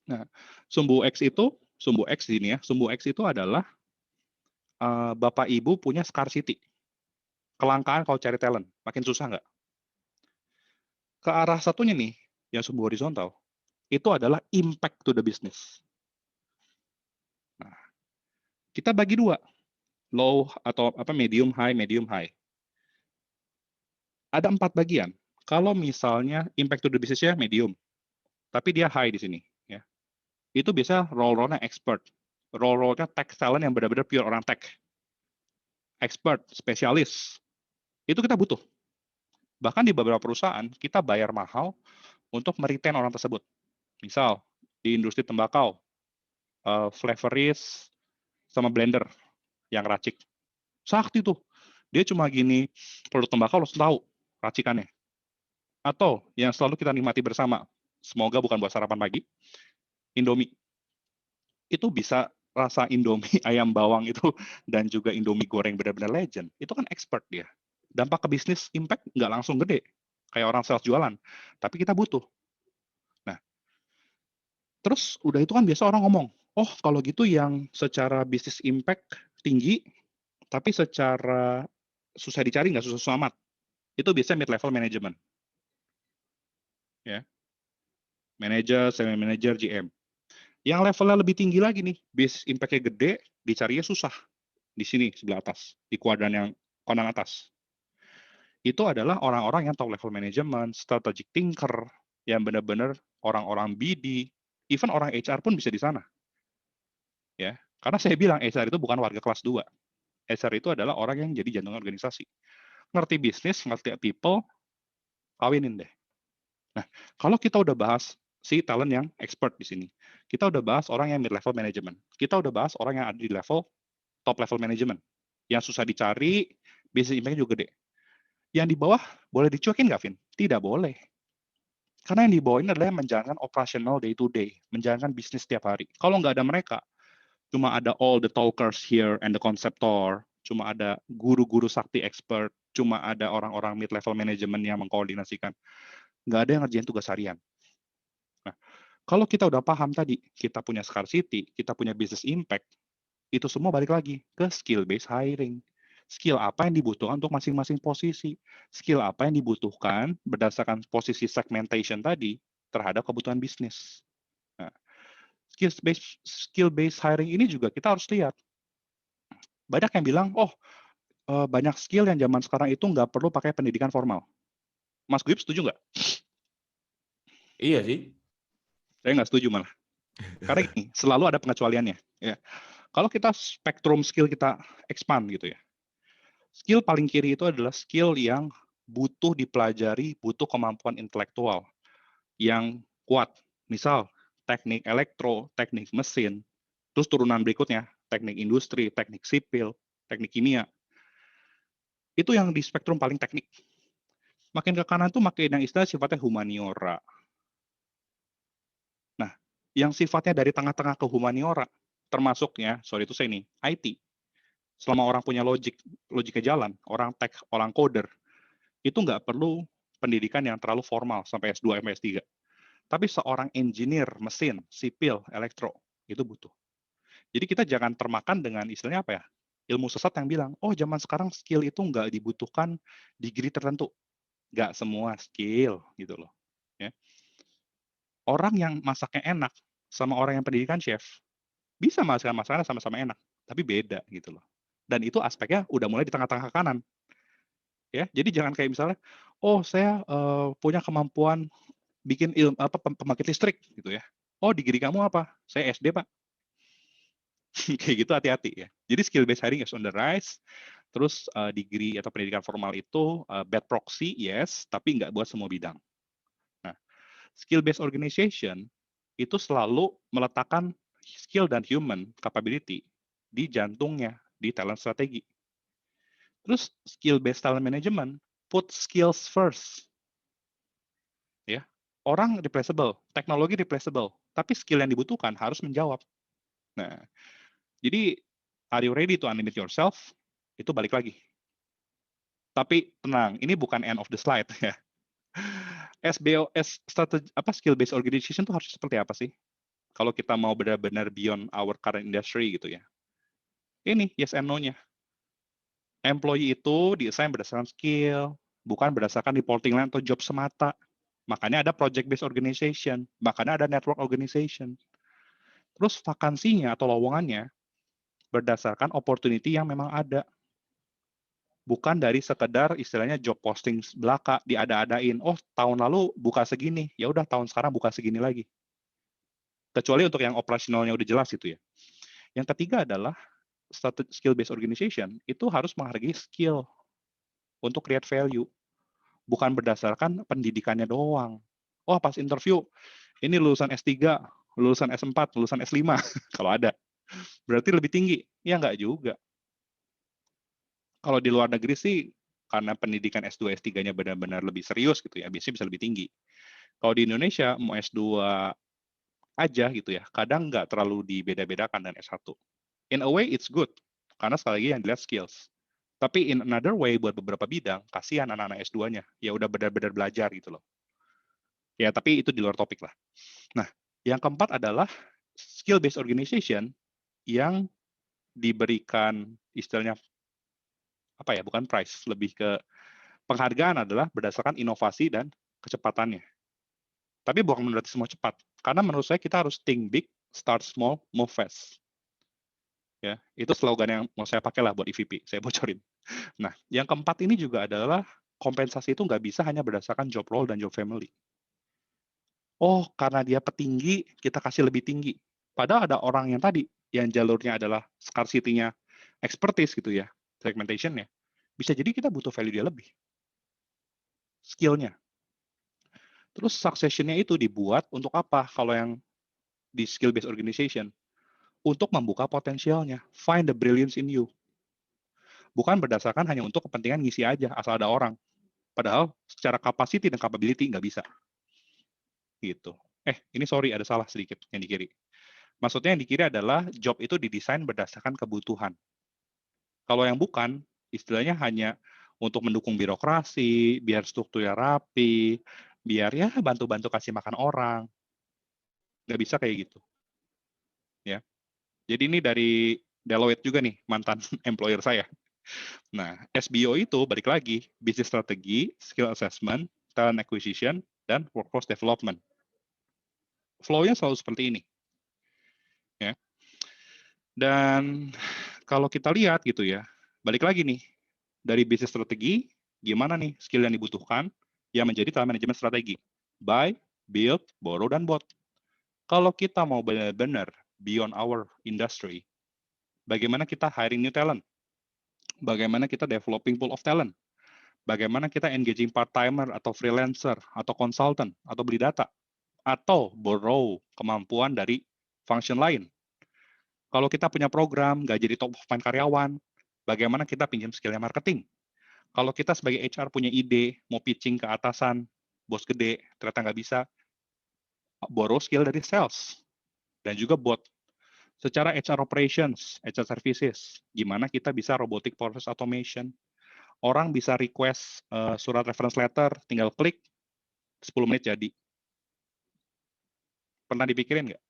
Nah, sumbu X ini ya, sumbu X itu adalah Bapak Ibu punya scarcity. Kelangkaan kalau cari talent, makin susah nggak? Ke arah satunya nih, yang sumbu horizontal, itu adalah impact to the business. Nah, kita bagi 2, low atau medium high. Ada 4 bagian. Kalau misalnya impact to the business-nya medium, tapi dia high di sini, ya. Itu biasa role-nya expert. Role-nya tech talent yang benar-benar pure orang tech. Expert, spesialis. Itu kita butuh. Bahkan di beberapa perusahaan, kita bayar mahal untuk meretain orang tersebut. Misal, di industri tembakau, flavorist sama blender yang racik. Sakti tuh. Dia cuma gini, produk tembakau lo tahu racikannya. Atau yang selalu kita nikmati bersama, semoga bukan buat sarapan pagi, Indomie. Itu bisa rasa Indomie ayam bawang itu dan juga Indomie goreng benar-benar legend. Itu kan expert dia. Dampak ke bisnis impact nggak langsung gede, kayak orang sales jualan. Tapi kita butuh. Nah, terus udah itu kan biasa orang ngomong, oh kalau gitu yang secara bisnis impact tinggi, tapi secara susah dicari nggak susah amat. Itu biasanya mid-level management. Ya. Manager, senior manager, GM. Yang levelnya lebih tinggi lagi nih, bisnis impact-nya gede, dicarinya susah. Di sini, sebelah atas. Di kuadran yang kanan atas. Itu adalah orang-orang yang tahu level manajemen, strategic thinker, yang benar-benar orang-orang BD, even orang HR pun bisa di sana. Ya, karena saya bilang HR itu bukan warga kelas 2. HR itu adalah orang yang jadi jantung organisasi. Ngerti bisnis, ngerti people, kawinin deh. Nah, kalau kita udah bahas si talent yang expert di sini, kita udah bahas orang yang mid-level management, kita udah bahas orang yang ada di level top level management. Yang susah dicari, business impact juga gede. Yang di bawah boleh dicuekin nggak, Vin? Tidak boleh. Karena yang di bawah ini adalah yang menjalankan operational day to day, menjalankan bisnis setiap hari. Kalau nggak ada mereka, cuma ada all the talkers here and the conceptor, cuma ada guru-guru sakti expert, cuma ada orang-orang mid-level management yang mengkoordinasikan. Nggak ada yang ngerjain tugas harian. Nah, kalau kita udah paham tadi, kita punya scarcity, kita punya business impact, itu semua balik lagi ke skill-based hiring. Skill apa yang dibutuhkan untuk masing-masing posisi. Skill apa yang dibutuhkan berdasarkan posisi segmentation tadi terhadap kebutuhan bisnis. Nah, skill-based hiring ini juga kita harus lihat. Banyak yang bilang, banyak skill yang zaman sekarang itu nggak perlu pakai pendidikan formal. Mas Guib setuju nggak? Iya sih. Saya nggak setuju malah. Karena gini, selalu ada pengecualiannya. Ya. Kalau kita spektrum skill kita expand gitu ya. Skill paling kiri itu adalah skill yang butuh dipelajari, butuh kemampuan intelektual yang kuat. Misal, teknik elektro, teknik mesin, terus turunan berikutnya, teknik industri, teknik sipil, teknik kimia. Itu yang di spektrum paling teknik. Makin ke kanan tuh makin yang istilah sifatnya humaniora. Nah, yang sifatnya dari tengah-tengah ke humaniora, termasuknya, sorry itu saya nih, IT. Selama orang punya logiknya jalan, orang tech, orang coder, itu nggak perlu pendidikan yang terlalu formal sampai S2, S3. Tapi seorang engineer, mesin, sipil, elektro, itu butuh. Jadi kita jangan termakan dengan istilahnya apa ya, ilmu sesat yang bilang, zaman sekarang skill itu nggak dibutuhkan degree tertentu. Nggak semua skill, gitu loh. Ya. Orang yang masaknya enak sama orang yang pendidikan chef, bisa masakan masakan sama-sama enak, tapi beda gitu loh. Dan itu aspeknya udah mulai di tengah-tengah kanan. Ya, jadi jangan kayak misalnya, saya punya kemampuan bikin pembangkit listrik gitu ya. Degree kamu apa? Saya SD, Pak. Kayak gitu hati-hati ya. Jadi skill based hiring is on the rise. Terus degree atau pendidikan formal itu bad proxy, yes, tapi nggak buat semua bidang. Nah, skill based organization itu selalu meletakkan skill dan human capability di jantungnya, di talent strategi. Terus skill based talent management, put skills first. Ya. Orang replaceable, teknologi replaceable, tapi skill yang dibutuhkan harus menjawab. Nah, jadi are you ready to unlimit yourself? Itu balik lagi. Tapi tenang, ini bukan end of the slide ya. SBOS strategi skill based organization itu harus seperti apa sih? Kalau kita mau benar-benar beyond our current industry gitu ya. Ini yes and no-nya. Employee itu di-assign berdasarkan skill, bukan berdasarkan reporting line atau job semata. Makanya ada project-based organization, makanya ada network organization. Terus vakansinya atau lowongannya berdasarkan opportunity yang memang ada. Bukan dari sekedar istilahnya job posting belaka diada-adain. Tahun lalu buka segini, ya udah tahun sekarang buka segini lagi. Kecuali untuk yang operasionalnya udah jelas itu ya. Yang ketiga adalah skill based organization itu harus menghargai skill untuk create value. Bukan berdasarkan pendidikannya doang. Pas interview, ini lulusan S3, lulusan S4, lulusan S5, kalau ada. Berarti lebih tinggi. Ya nggak juga. Kalau di luar negeri sih, karena pendidikan S2, S3-nya benar-benar lebih serius gitu ya, biasanya bisa lebih tinggi. Kalau di Indonesia, mau S2 aja gitu ya, kadang nggak terlalu dibeda-bedakan dengan S1. In a way, it's good. Karena sekali lagi yang dilihat skills. Tapi in another way, buat beberapa bidang, kasihan anak-anak S2-nya. Ya udah benar-benar belajar gitu loh. Ya, tapi itu di luar topik lah. Nah, yang keempat adalah skill-based organization yang diberikan istilahnya bukan price, lebih ke penghargaan adalah berdasarkan inovasi dan kecepatannya. Tapi bukan berarti semua cepat. Karena menurut saya kita harus think big, start small, move fast. Ya, itu slogan yang mau saya pakai lah buat EVP, saya bocorin. Nah, yang keempat ini juga adalah kompensasi itu nggak bisa hanya berdasarkan job role dan job family. Karena dia petinggi, kita kasih lebih tinggi. Padahal ada orang yang tadi, yang jalurnya adalah scarcity-nya, expertise gitu ya, segmentation-nya. Bisa jadi kita butuh value dia lebih. Skill-nya. Terus succession-nya itu dibuat untuk apa kalau yang di skill-based organization? untuk membuka potensialnya. Find the brilliance in you. Bukan berdasarkan hanya untuk kepentingan ngisi aja, asal ada orang. Padahal secara capacity dan capability nggak bisa. Gitu. Ini sorry, ada salah sedikit yang di kiri. Maksudnya yang di kiri adalah job itu didesain berdasarkan kebutuhan. Kalau yang bukan, istilahnya hanya untuk mendukung birokrasi, biar strukturnya rapi, biar ya bantu-bantu kasih makan orang. Nggak bisa kayak gitu. Ya. Jadi ini dari Deloitte juga nih, mantan employer saya. Nah, SBO itu balik lagi, business strategy, skill assessment, talent acquisition, dan workforce development. Flow-nya selalu seperti ini. Ya. Dan kalau kita lihat gitu ya, balik lagi nih, dari business strategi, gimana nih skill yang dibutuhkan yang menjadi talent management strategi? Buy, build, borrow, dan bot. Kalau kita mau benar-benar beyond our industry, bagaimana kita hiring new talent? Bagaimana kita developing pool of talent? Bagaimana kita engaging part-timer atau freelancer atau consultant atau beli data? Atau borrow kemampuan dari function lain? Kalau kita punya program, nggak jadi top of mind karyawan, bagaimana kita pinjam skillnya marketing? Kalau kita sebagai HR punya ide, mau pitching ke atasan, bos gede, ternyata nggak bisa, borrow skill dari sales. Dan juga bot. Secara HR operations, HR services, gimana kita bisa robotic process automation, orang bisa request surat reference letter, tinggal klik, 10 menit jadi. Pernah dipikirin nggak?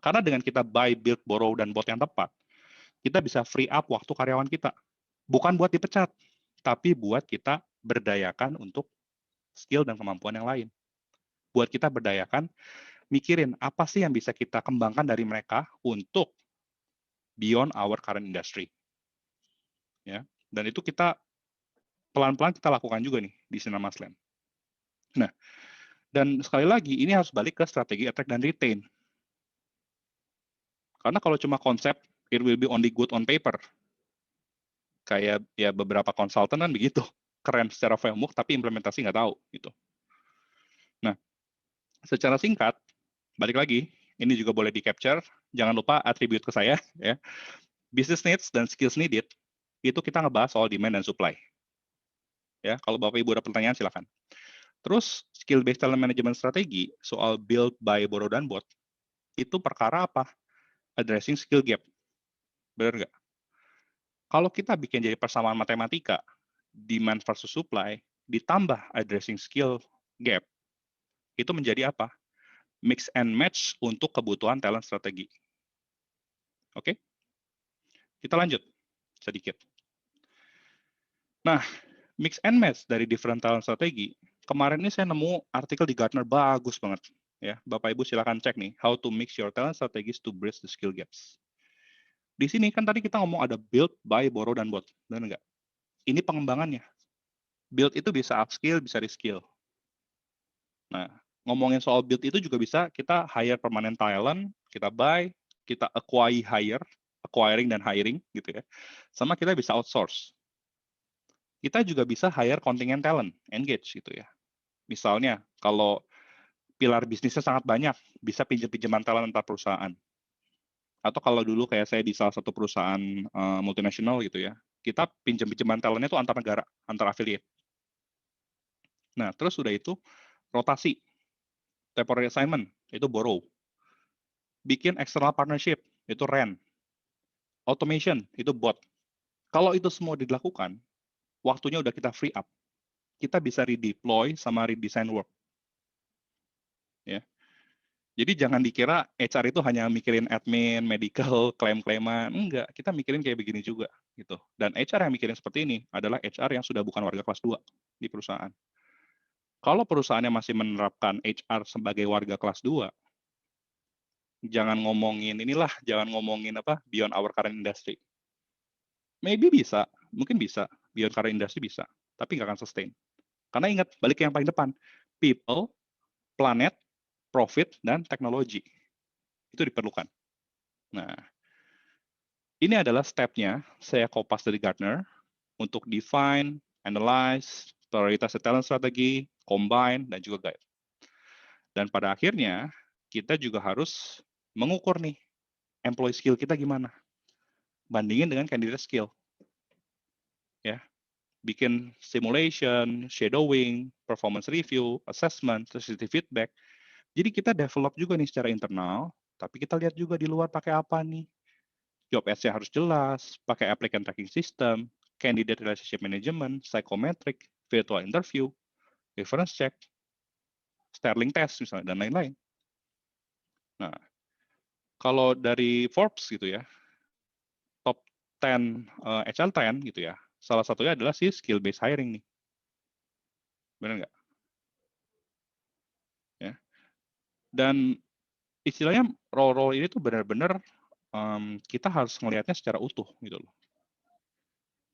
Karena dengan kita buy, build, borrow, dan bot yang tepat, kita bisa free up waktu karyawan kita. Bukan buat dipecat, tapi buat kita berdayakan untuk skill dan kemampuan yang lain. Buat kita berdayakan, mikirin apa sih yang bisa kita kembangkan dari mereka untuk beyond our current industry. Ya, dan itu kita pelan-pelan kita lakukan juga nih di Sinar Maslen. Nah, dan sekali lagi ini harus balik ke strategi attract dan retain. Karena kalau cuma konsep, it will be only good on paper. Kayak ya beberapa konsultan kan begitu, keren secara framework tapi implementasi nggak tahu gitu. Nah, secara singkat, balik lagi, ini juga boleh di capture, jangan lupa attribute ke saya ya. Business needs dan skills needed itu kita ngebahas soal demand dan supply. Ya, kalau Bapak Ibu ada pertanyaan silakan. Terus skill based talent management strategi soal build, buy, borrow, dan bot itu perkara apa? Addressing skill gap. Benar nggak? Kalau kita bikin jadi persamaan matematika, demand versus supply, ditambah addressing skill gap, itu menjadi apa? Mix and match untuk kebutuhan talent strategi. Oke? Kita lanjut sedikit. Nah, mix and match dari different talent strategi, kemarin ini saya nemu artikel di Gartner bagus banget. Ya, Bapak Ibu silakan cek nih, how to mix your talent strategies to bridge the skill gaps. Di sini kan tadi kita ngomong ada build, buy, borrow, dan bot. Benar nggak? Ini pengembangannya. Build itu bisa upskill, bisa reskill. Nah, ngomongin soal build itu juga bisa kita hire permanent talent, kita buy, kita acquiring dan hiring gitu ya. Sama kita bisa outsource. Kita juga bisa hire contingent talent, engage gitu ya. Misalnya kalau pilar bisnisnya sangat banyak, bisa pinjam-pinjaman talent antar perusahaan. Atau kalau dulu kayak saya di salah satu perusahaan multinasional gitu ya, kita pinjam-pinjaman talentnya itu antar negara, antar affiliate. Nah, terus udah itu rotasi, temporary assignment, itu borrow. Bikin external partnership, itu rent. Automation, itu bot. Kalau itu semua dilakukan, waktunya udah kita free up. Kita bisa redeploy sama redesign work. Ya. Jadi jangan dikira HR itu hanya mikirin admin, medical, klaim-klaiman. Enggak, kita mikirin kayak begini juga. Gitu. Dan HR yang mikirin seperti ini adalah HR yang sudah bukan warga kelas 2 di perusahaan. Kalau perusahaannya masih menerapkan HR sebagai warga kelas 2, jangan ngomongin inilah, jangan ngomongin apa beyond our current industry. Maybe bisa, mungkin bisa, beyond current industry bisa, tapi nggak akan sustain. Karena ingat, balik ke yang paling depan, people, planet, profit, dan teknologi. Itu diperlukan. Nah, ini adalah step-nya, saya kopas dari Gartner, untuk define, analyze, prioritas talent strategi, combine, dan juga guide. Dan pada akhirnya, kita juga harus mengukur nih, employee skill kita gimana? Bandingin dengan candidate skill. Ya. Bikin simulation, shadowing, performance review, assessment, sensitive feedback. Jadi kita develop juga nih secara internal, tapi kita lihat juga di luar pakai apa nih. Job ads-nya harus jelas, pakai applicant tracking system, candidate relationship management, psychometric, virtual interview, reference check, Sterling test misalnya, dan lain-lain. Nah, kalau dari Forbes gitu ya, top 10 HR trend gitu ya, salah satunya adalah si skill based hiring nih. Benar nggak? Ya. Dan istilahnya role-role ini tuh benar-benar kita harus melihatnya secara utuh gitu loh.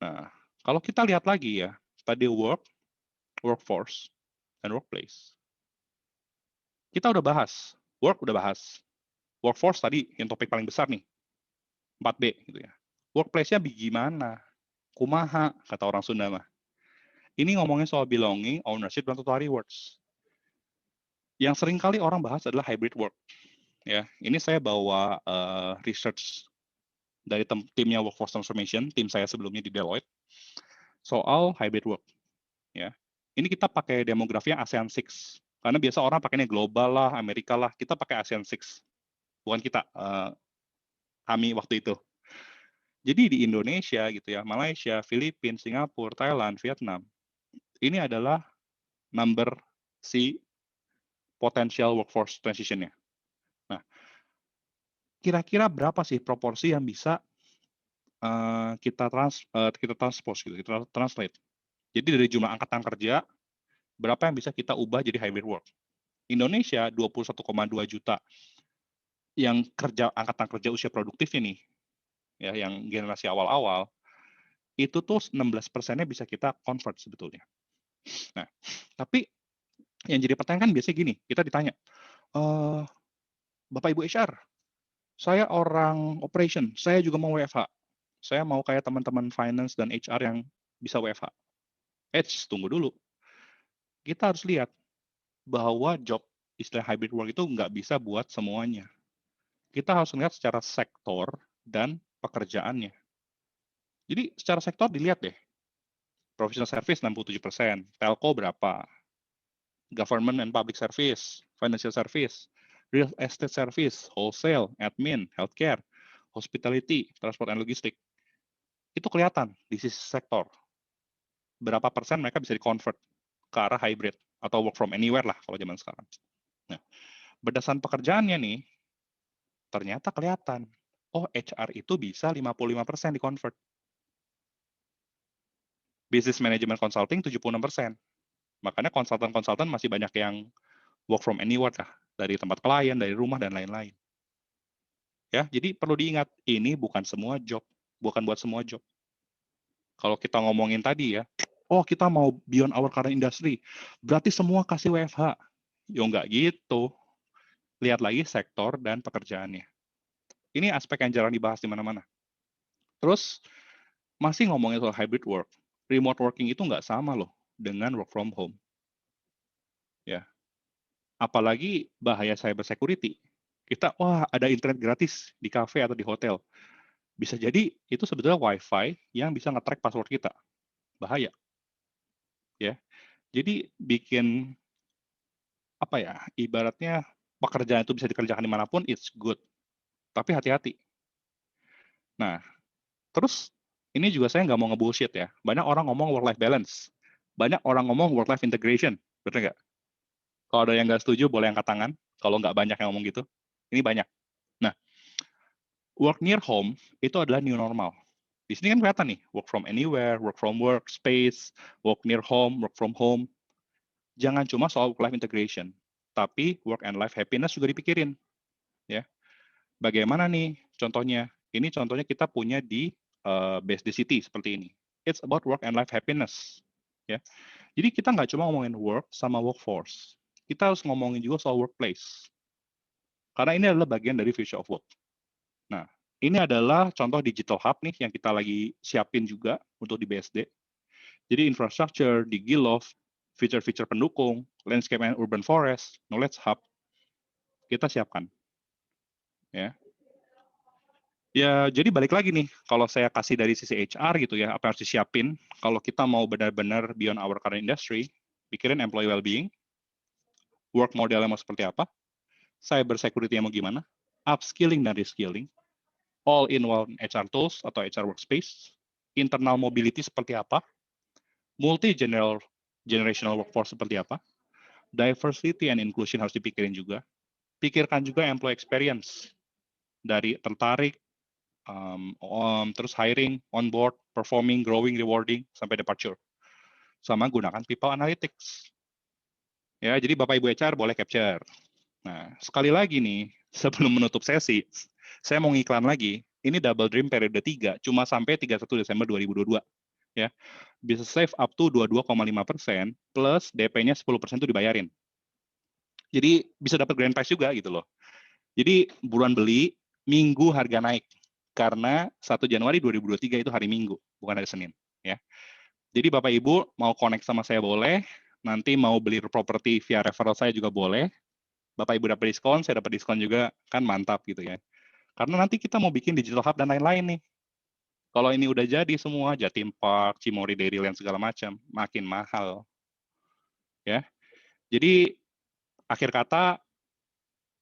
Nah, kalau kita lihat lagi ya, tadi workforce, dan workplace. Kita udah bahas, udah bahas. Workforce tadi yang topik paling besar nih, 4B gitu ya. Workplace-nya gimana? Kumaha, kata orang Sunda mah. Ini ngomongin soal belonging, ownership, dan total rewards. Yang sering kali orang bahas adalah hybrid work. Ya, ini saya bawa research dari timnya Workforce Transformation, tim saya sebelumnya di Deloitte, soal hybrid work. Ya, ini kita pakai demografi yang ASEAN 6. Karena biasa orang pakainya global lah, Amerika lah, kita pakai ASEAN 6. Bukan kita, kami waktu itu. Jadi di Indonesia gitu ya, Malaysia, Filipina, Singapura, Thailand, Vietnam, ini adalah number si potential workforce transition-nya. Nah, kira-kira berapa sih proporsi yang bisa kita transpose gitu, kita translate. Jadi dari jumlah angkatan kerja, berapa yang bisa kita ubah jadi hybrid work? Indonesia 21,2 juta yang angkatan kerja usia produktif ini, ya, yang generasi awal-awal, itu tuh 16%-nya bisa kita convert sebetulnya. Nah, tapi yang jadi pertanyaan kan biasanya gini, kita ditanya, Bapak Ibu HR, saya orang operation, saya juga mau WFH. Saya mau kayak teman-teman finance dan HR yang bisa WFH. Tunggu dulu. Kita harus lihat bahwa job istilah hybrid work itu nggak bisa buat semuanya. Kita harus lihat secara sektor dan pekerjaannya. Jadi secara sektor dilihat deh. Professional service 67%, telco berapa, government and public service, financial service, real estate service, wholesale, admin, healthcare, hospitality, transport and logistik. Itu kelihatan di sisi sektor. Berapa persen mereka bisa di-convert ke arah hybrid atau work from anywhere lah kalau zaman sekarang. Nah, berdasarkan pekerjaannya nih, ternyata kelihatan, oh HR itu bisa 55% di-convert. Business management consulting 76%. Makanya konsultan-konsultan masih banyak yang work from anywhere lah, dari tempat klien, dari rumah, dan lain-lain. Ya, jadi perlu diingat, ini bukan semua job, bukan buat semua job. Kalau kita ngomongin tadi ya, oh kita mau beyond our current industry, berarti semua kasih WFH. Ya nggak gitu. Lihat lagi sektor dan pekerjaannya. Ini aspek yang jarang dibahas di mana-mana. Terus, masih ngomongin soal hybrid work. Remote working itu nggak sama loh dengan work from home. Ya, apalagi bahaya cyber security. Kita, wah ada internet gratis di cafe atau di hotel. Bisa jadi itu sebetulnya WiFi yang bisa nge-track password kita. Bahaya. Ya. Jadi bikin apa ya? Ibaratnya pekerjaan itu bisa dikerjakan dimanapun, it's good. Tapi hati-hati. Nah, terus ini juga saya nggak mau nge-bullshit ya. Banyak orang ngomong work-life balance. Banyak orang ngomong work-life integration. Betul nggak? Kalau ada yang nggak setuju, boleh angkat tangan. Kalau nggak banyak yang ngomong gitu. Ini banyak. Nah, work near home itu adalah new normal. Di sini kan kelihatan nih, work from anywhere, work from workspace, work near home, work from home. Jangan cuma soal work-life integration, tapi work and life happiness juga dipikirin. Ya, bagaimana nih contohnya? Ini contohnya kita punya di Base the City seperti ini. It's about work and life happiness. Ya, jadi kita nggak cuma ngomongin work sama workforce. Kita harus ngomongin juga soal workplace. Karena ini adalah bagian dari future of work. Nah, ini adalah contoh digital hub nih yang kita lagi siapin juga untuk di BSD. Jadi infrastructure, DigiLove, feature-feature pendukung, landscape and urban forest, knowledge hub, kita siapkan. Ya. Ya, jadi balik lagi nih, kalau saya kasih dari sisi HR gitu ya, apa yang harus disiapin, kalau kita mau benar-benar beyond our current industry, pikirin employee well-being, work modelnya mau seperti apa, cyber security-nya mau gimana, upskilling dan reskilling, all-in-one HR tools atau HR workspace, internal mobility seperti apa, multi-generational workforce seperti apa, diversity and inclusion harus dipikirin juga, pikirkan juga employee experience, dari tertarik, terus hiring, onboard, performing, growing, rewarding, sampai departure. Sama gunakan people analytics. Ya, jadi Bapak Ibu HR boleh capture. Nah, sekali lagi nih, sebelum menutup sesi, saya mau ngiklan lagi. Ini Double Dream periode 3, cuma sampai 31 Desember 2022. Ya, bisa save up to 22,5% plus DP-nya 10% itu dibayarin. Jadi bisa dapat grand prize juga gitu loh. Jadi buruan beli, minggu harga naik. Karena 1 Januari 2023 itu hari Minggu, bukan hari Senin. Ya. Jadi Bapak Ibu mau connect sama saya boleh, nanti mau beli properti via referral saya juga boleh. Bapak Ibu dapat diskon, saya dapat diskon juga, kan mantap gitu ya. Karena nanti kita mau bikin digital hub dan lain-lain nih. Kalau ini udah jadi semua, Jatim Park, Cimory Dairyland segala macam, makin mahal. Ya. Jadi akhir kata,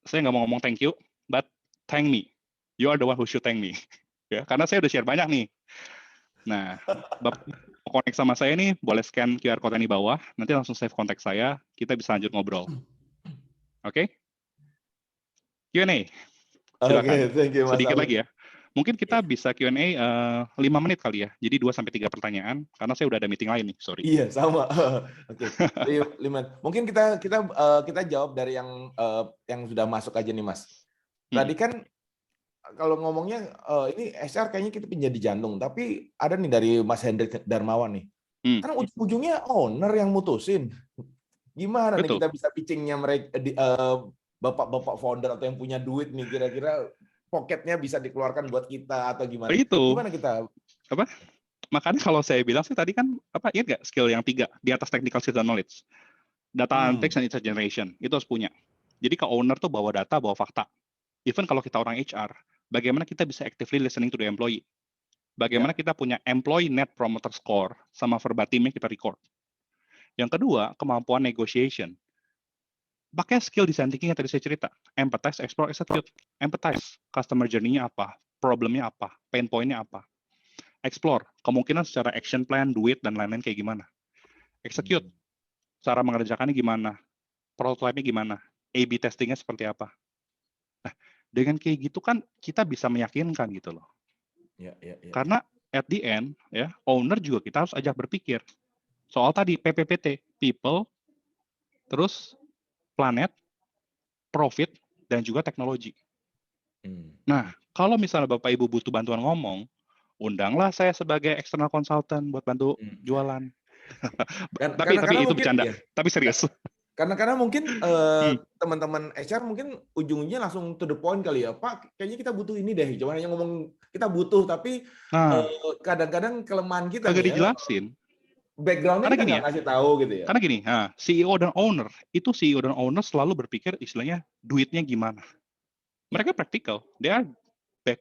saya nggak mau ngomong thank you, but thank me. You are the one who should thank me. Ya, karena saya udah share banyak nih. Nah, Bapak mau connect sama saya nih, boleh scan QR code yang di bawah, nanti langsung save kontak saya, kita bisa lanjut ngobrol. Oke? Q&A, silakan. Oke, thank you Mas Sedikit Amin. lagi ya. Mungkin kita bisa Q&A 5 menit kali ya, jadi 2-3 pertanyaan, karena saya udah ada meeting lain nih, sorry. Iya, sama. Oke. Liman. Mungkin kita jawab dari yang sudah masuk aja nih, Mas. Tadi kan kalau ngomongnya ini HR kayaknya kita menjadi jantung, tapi ada nih dari Mas Hendrik Darmawan nih. Kan ujung-ujungnya owner yang mutusin. Gimana nih Betul. kita bisa pitching-nya mereka bapak-bapak founder atau yang punya duit nih, kira-kira pocketnya bisa dikeluarkan buat kita atau gimana? Itu. Gimana kita? Apa? Makanya kalau saya bilang sih tadi kan, ingat nggak skill yang 3 di atas technical skills dan knowledge? Data analytics and insight generation, itu harus punya. Jadi ke owner tuh bawa data, bawa fakta. Even kalau kita orang HR, bagaimana kita bisa actively listening to the employee? Bagaimana kita punya employee net promoter score sama verbatimnya kita record. Yang kedua, kemampuan negotiation. Pakai skill design thinking yang tadi saya cerita. Empathize, explore, execute. Empathize, customer journey-nya apa, problemnya apa, pain point-nya apa. Explore, kemungkinan secara action plan, duit, dan lain-lain kayak gimana. Execute, cara mengerjakannya gimana, prototype-nya gimana, A/B testing-nya seperti apa. Nah, dengan kayak gitu kan kita bisa meyakinkan gitu loh. Ya. Karena at the end, ya, owner juga kita harus ajak berpikir. Soal tadi PPPT, people, terus planet, profit, dan juga teknologi. Nah, kalau misalnya Bapak Ibu butuh bantuan ngomong, undanglah saya sebagai external consultant buat bantu jualan. Tapi itu bercanda, ya. tapi serius. Karena mungkin teman-teman HR mungkin ujungnya langsung to the point kali ya, Pak. Kayaknya kita butuh ini deh. Cuma hanya ngomong kita butuh, tapi kadang-kadang kelemahan kita kagak nih dijelasin. Background-nya kita nggak kasih tahu gitu ya. Karena gini, CEO dan owner selalu berpikir istilahnya duitnya gimana. Mereka practical, they are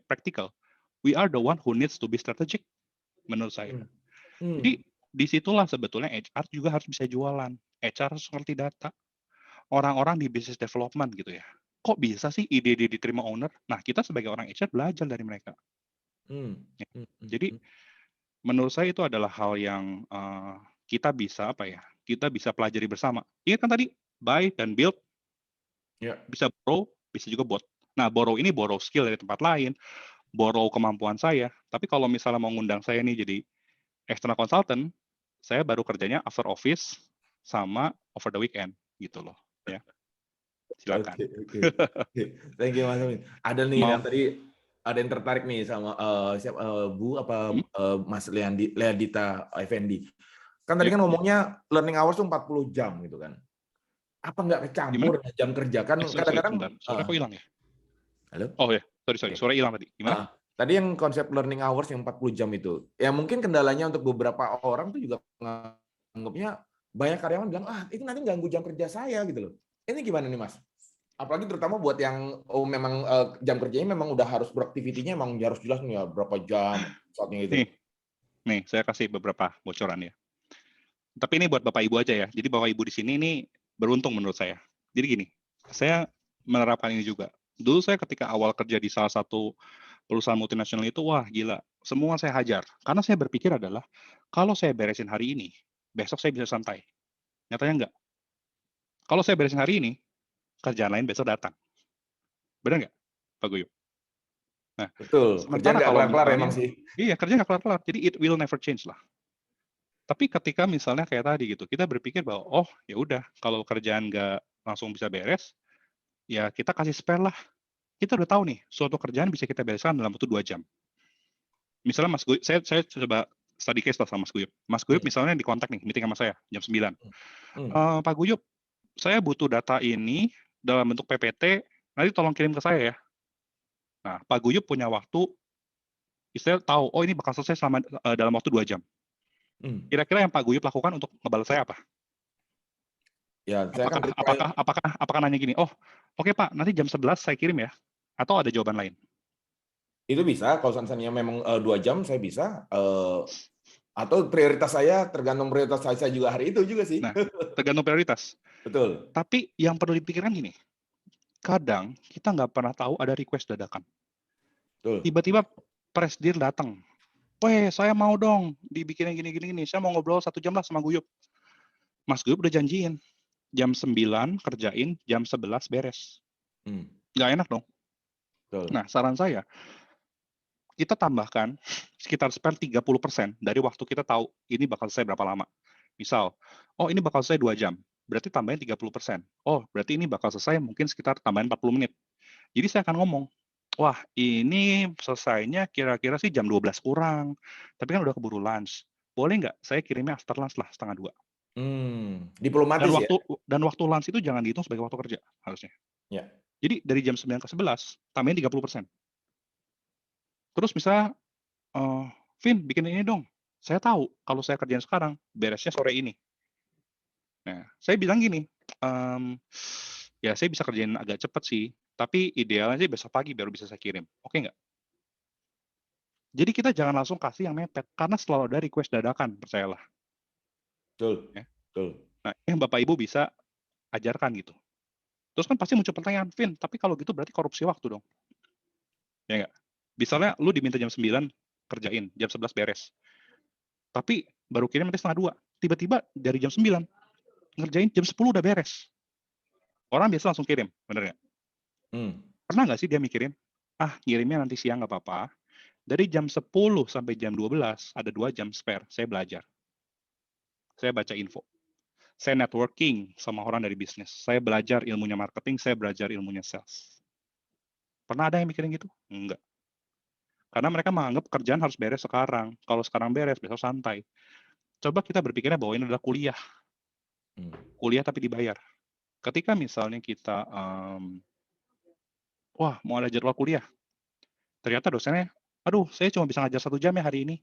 practical. We are the one who needs to be strategic, menurut saya. Jadi disitulah sebetulnya HR juga harus bisa jualan. HR harus ngerti data. Orang-orang di business development gitu ya. Kok bisa sih ide-ide diterima owner? Nah, kita sebagai orang HR belajar dari mereka. Jadi menurut saya itu adalah hal yang kita bisa pelajari bersama. Ingat kan tadi buy dan build, bisa borrow, bisa juga bot. Nah, borrow skill dari tempat lain, borrow kemampuan saya. Tapi kalau misalnya mau ngundang saya nih jadi external consultant, saya baru kerjanya after office sama over the weekend gitu loh. Ya, silakan. Oke. Thank you Mas Amin. Ada nih yang tadi ada yang tertarik nih sama Mas Leandita Effendi. Kan tadi kan ngomongnya learning hours tuh 40 jam gitu kan. Apa nggak kecampur jam kerja kan kadang-kadang. Suara kok hilang ya? Halo? Oh ya, sorry. Suara hilang tadi. Gimana? Tadi yang konsep learning hours yang 40 jam itu. Ya mungkin kendalanya untuk beberapa orang tuh juga menganggapnya banyak karyawan bilang, itu nanti ganggu jam kerja saya gitu loh. Ini gimana nih Mas? Apalagi terutama buat yang memang jam kerjanya memang udah harus beraktivitinya memang harus jelas nih ya berapa jam saatnya itu. Nih, saya kasih beberapa bocoran ya. Tapi ini buat Bapak Ibu aja ya. Jadi Bapak Ibu di sini ini beruntung menurut saya. Jadi gini, saya menerapkan ini juga. Dulu saya ketika awal kerja di salah satu perusahaan multinasional itu, wah gila, semua saya hajar. Karena saya berpikir adalah, kalau saya beresin hari ini, besok saya bisa santai. Nyatanya enggak. Kalau saya beresin hari ini, kerjaan lain besok datang. Benar nggak, Pak Guyup? Nah, Betul, kerjaan sementara nggak kalau kelar-kelar emang misalnya, sih. iya kerja nggak kelar-kelar, jadi it will never change lah. Tapi ketika misalnya kayak tadi gitu, kita berpikir bahwa, oh ya udah, kalau kerjaan nggak langsung bisa beres, ya kita kasih spare lah. Kita udah tahu nih, suatu kerjaan bisa kita bereskan dalam waktu 2 jam. Misalnya Mas Guyup, saya coba study case lah sama Mas Guyup. Mas Guyup misalnya di kontak nih, meeting sama saya jam 9. Pak Guyup, saya butuh data ini dalam bentuk PPT, nanti tolong kirim ke saya ya. Nah, Pak Guyup punya waktu, istilah tahu, oh ini bakal selesai dalam waktu 2 jam. Kira-kira yang Pak Guyup lakukan untuk ngebalas saya apa? Ya, saya kan reply. Apakah nanya gini, oh oke Pak, nanti jam 11 saya kirim ya? Atau ada jawaban lain? Itu bisa, kalau misalnya memang 2 jam saya bisa. Atau prioritas saya tergantung prioritas saya juga hari itu juga sih. Nah, tergantung prioritas. Betul. Tapi yang perlu dipikirkan gini, kadang kita nggak pernah tahu ada request dadakan. Betul. Tiba-tiba presidir datang. Weh, saya mau dong dibikinin gini-gini. Saya mau ngobrol 1 jam lah sama Guyup. Mas Guyup udah janjiin. Jam 9 kerjain, jam 11 beres. Nggak enak dong. Betul. Nah, saran saya, kita tambahkan sekitar spare 30% dari waktu kita tahu ini bakal selesai berapa lama. Misal, oh ini bakal selesai 2 jam. Berarti tambahin 30%. Oh, berarti ini bakal selesai mungkin sekitar tambahin 40 menit. Jadi saya akan ngomong, wah ini selesainya kira-kira sih jam 12 kurang. Tapi kan udah keburu lunch. Boleh nggak saya kirimnya after lunch lah, 12:30. Diplomatis ya? Dan waktu lunch itu jangan dihitung sebagai waktu kerja, harusnya. Ya. Jadi dari jam 9 ke 11, tambahin 30%. Terus misalnya, Vin, bikin ini dong. Saya tahu kalau saya kerjain sekarang, beresnya sore ini. Nah, saya bilang gini, ya saya bisa kerjain agak cepat sih, tapi idealnya sih besok pagi baru bisa saya kirim. Oke nggak? Jadi kita jangan langsung kasih yang mepet, karena selalu ada request dadakan, percayalah. Betul. Ya. Betul. Nah, yang Bapak Ibu bisa ajarkan gitu. Terus kan pasti muncul pertanyaan, Vin, tapi kalau gitu berarti korupsi waktu dong. Ya nggak? Misalnya lu diminta jam 9, kerjain, jam 11 beres. Tapi baru kirim nanti 1:30. Tiba-tiba dari jam 9, ngerjain jam 10 udah beres. Orang biasa langsung kirim, bener nggak? Pernah nggak sih dia mikirin, ngirimnya nanti siang nggak apa-apa. Dari jam 10 sampai jam 12, ada 2 jam spare, saya belajar. Saya baca info. Saya networking sama orang dari bisnis. Saya belajar ilmunya marketing, saya belajar ilmunya sales. Pernah ada yang mikirin gitu? Enggak. Karena mereka menganggap kerjaan harus beres sekarang. Kalau sekarang beres, besok santai. Coba kita berpikirnya bahwa ini adalah kuliah. Kuliah tapi dibayar. Ketika misalnya kita, mau ada jadwal kuliah. Ternyata dosennya, aduh saya cuma bisa ngajar 1 jam ya hari ini.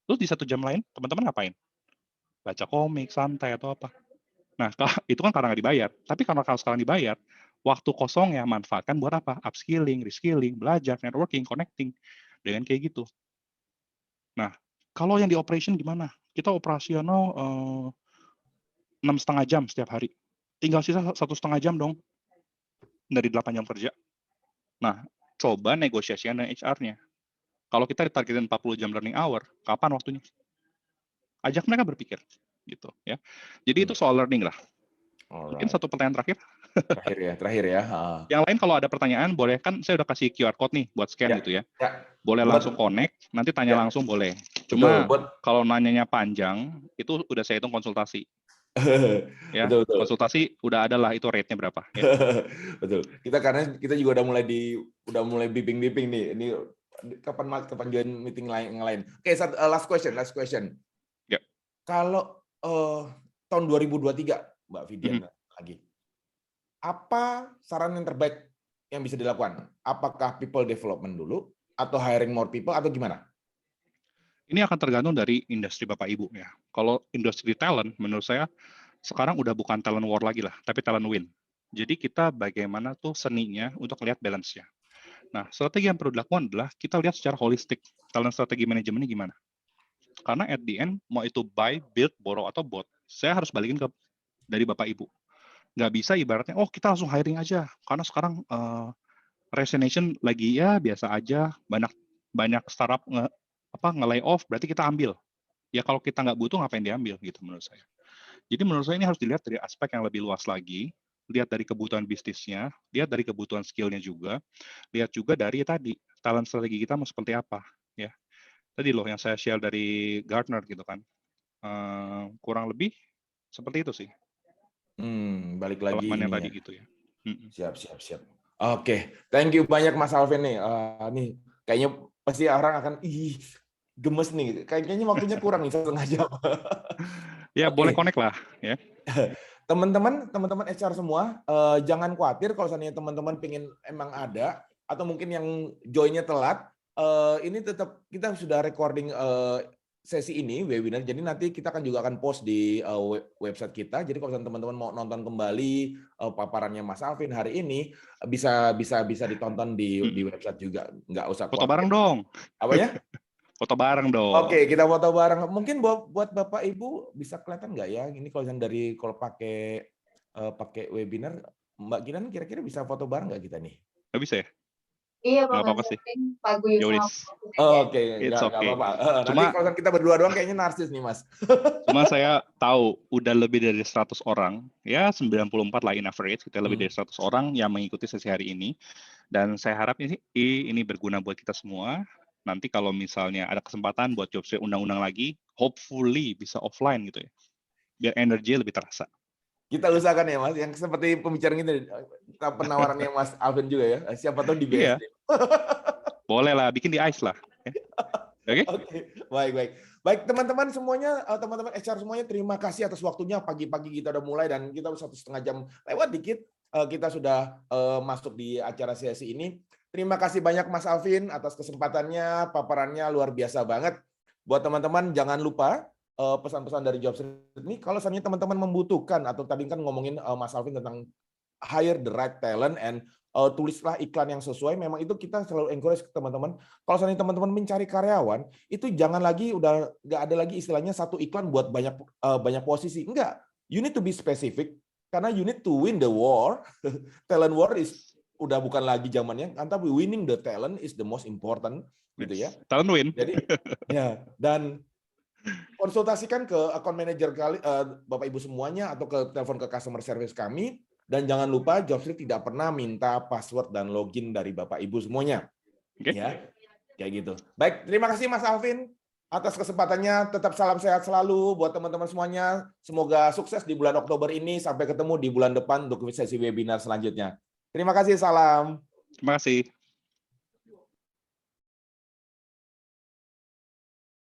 Terus di 1 jam lain, teman-teman ngapain? Baca komik, santai, atau apa. Nah, itu kan karena nggak dibayar. Tapi kalau sekarang dibayar, waktu kosongnya manfaatkan buat apa? Upskilling, reskilling, belajar, networking, connecting. Dengan kayak gitu. Nah, kalau yang di operation gimana? Kita operasional 6,5 jam setiap hari. Tinggal sisa 1,5 jam dong dari 8 jam kerja. Nah, coba negosiasikan dengan HR-nya. Kalau kita ditargetin 40 jam learning hour, kapan waktunya? Ajak mereka berpikir, gitu ya. Jadi itu soal learning lah. Mungkin satu pertanyaan terakhir. Terakhir ya. Yang lain kalau ada pertanyaan, boleh kan saya udah kasih QR code nih buat scan gitu ya. Boleh langsung connect, nanti tanya langsung boleh. Cuma kalau nanyanya panjang, itu udah saya hitung konsultasi. Ya, betul. Konsultasi udah ada lah itu rate-nya berapa. Ya. Betul. Karena kita juga udah mulai bipping nih. Ini kapan join meeting lain. Oke, last question. Ya. Kalau tahun 2023, Mbak Vidian lagi, apa saran yang terbaik yang bisa dilakukan? Apakah people development dulu, atau hiring more people, atau gimana? Ini akan tergantung dari industri Bapak Ibu ya. Kalau industri talent, menurut saya sekarang udah bukan talent war lagi lah, tapi talent win. Jadi kita bagaimana tuh seninya untuk lihat balance-nya. Nah, strategi yang perlu dilakukan adalah kita lihat secara holistik talent strategi manajemennya gimana. Karena at the end, mau itu buy, build, borrow, atau bot, saya harus balikin dari Bapak Ibu. Nggak bisa ibaratnya, oh kita langsung hiring aja. Karena sekarang resignation lagi ya biasa aja, banyak startup nge-lay off, berarti kita ambil. Ya kalau kita nggak butuh, ngapain diambil gitu menurut saya. Jadi menurut saya ini harus dilihat dari aspek yang lebih luas lagi, lihat dari kebutuhan bisnisnya, lihat dari kebutuhan skill-nya juga, lihat juga dari tadi talent strategi kita mau seperti apa, ya. Tadi loh yang saya share dari Gartner gitu kan, kurang lebih seperti itu sih. Balik lagi Pengalaman yang ini tadi ya. gitu ya. Siap. Oke, thank you banyak Mas Alvin nih. Nih kayaknya pasti orang akan gemes nih. Kayaknya waktunya kurang nih 1,5 jam. Ya Oke. boleh connect lah ya. Teman-teman HR semua, jangan khawatir kalau seandainya teman-teman pengen emang ada atau mungkin yang joinnya telat, ini tetap kita sudah recording sesi ini webinar. Jadi nanti kita juga akan post di website kita. Jadi kalau teman-teman mau nonton kembali paparannya Mas Alvin hari ini bisa ditonton di website juga. Nggak usah Foto khawatir. bareng dong. Apanya? Foto bareng dong. Oke, kita foto bareng. Mungkin buat Bapak Ibu bisa kelihatan nggak ya? Ini kalau yang kalau pakai webinar, Mbak Ginan kira-kira bisa foto bareng nggak kita nih? Nggak bisa ya? Iya, Nggak Pak apa-apa sih. Pak Guyus sama Yowis. Pak Putri. Oke, It's nggak okay. apa-apa. Nanti Cuma- kalau kita berdua doang kayaknya narsis nih, Mas. Cuma saya tahu udah lebih dari 100 orang, ya 94 lah in average, kita lebih dari 100 orang yang mengikuti sesi hari ini. Dan saya harap ini berguna buat kita semua. Nanti kalau misalnya ada kesempatan buat job share undang-undang lagi, hopefully bisa offline gitu ya. Biar energi lebih terasa. Kita usahakan ya, Mas. Yang seperti pembicaraan kita penawarannya Mas Alvin juga ya. Siapa tahu di Iya. BSD. Boleh lah, bikin di ice lah. Oke? Oke, baik teman-teman semuanya, teman-teman HR semuanya, terima kasih atas waktunya. Pagi-pagi kita udah mulai dan kita 1,5 jam lewat dikit. Kita sudah masuk di acara sesi ini. Terima kasih banyak Mas Alvin atas kesempatannya, paparannya luar biasa banget. Buat teman-teman jangan lupa pesan-pesan dari Jobstreet ini. Kalau seandainya teman-teman membutuhkan atau tadi kan ngomongin Mas Alvin tentang hire the right talent and tulislah iklan yang sesuai. Memang itu kita selalu encourage ke teman-teman. Kalau seandainya teman-teman mencari karyawan, itu jangan lagi udah nggak ada lagi istilahnya satu iklan buat banyak posisi. Enggak, you need to be specific karena you need to win the war. Talent war udah bukan lagi zamannya, tapi winning the talent is the most important, gitu ya. Talent win. Jadi ya, dan konsultasikan ke account manager Bapak Ibu semuanya atau ke telepon ke customer service kami. Dan jangan lupa Jobstreet tidak pernah minta password dan login dari Bapak Ibu semuanya. Oke. Ya, kayak gitu. Baik, terima kasih Mas Alvin atas kesempatannya. Tetap salam sehat selalu buat teman-teman semuanya. Semoga sukses di bulan Oktober ini. Sampai ketemu di bulan depan untuk sesi webinar selanjutnya. Terima kasih, salam. Terima kasih.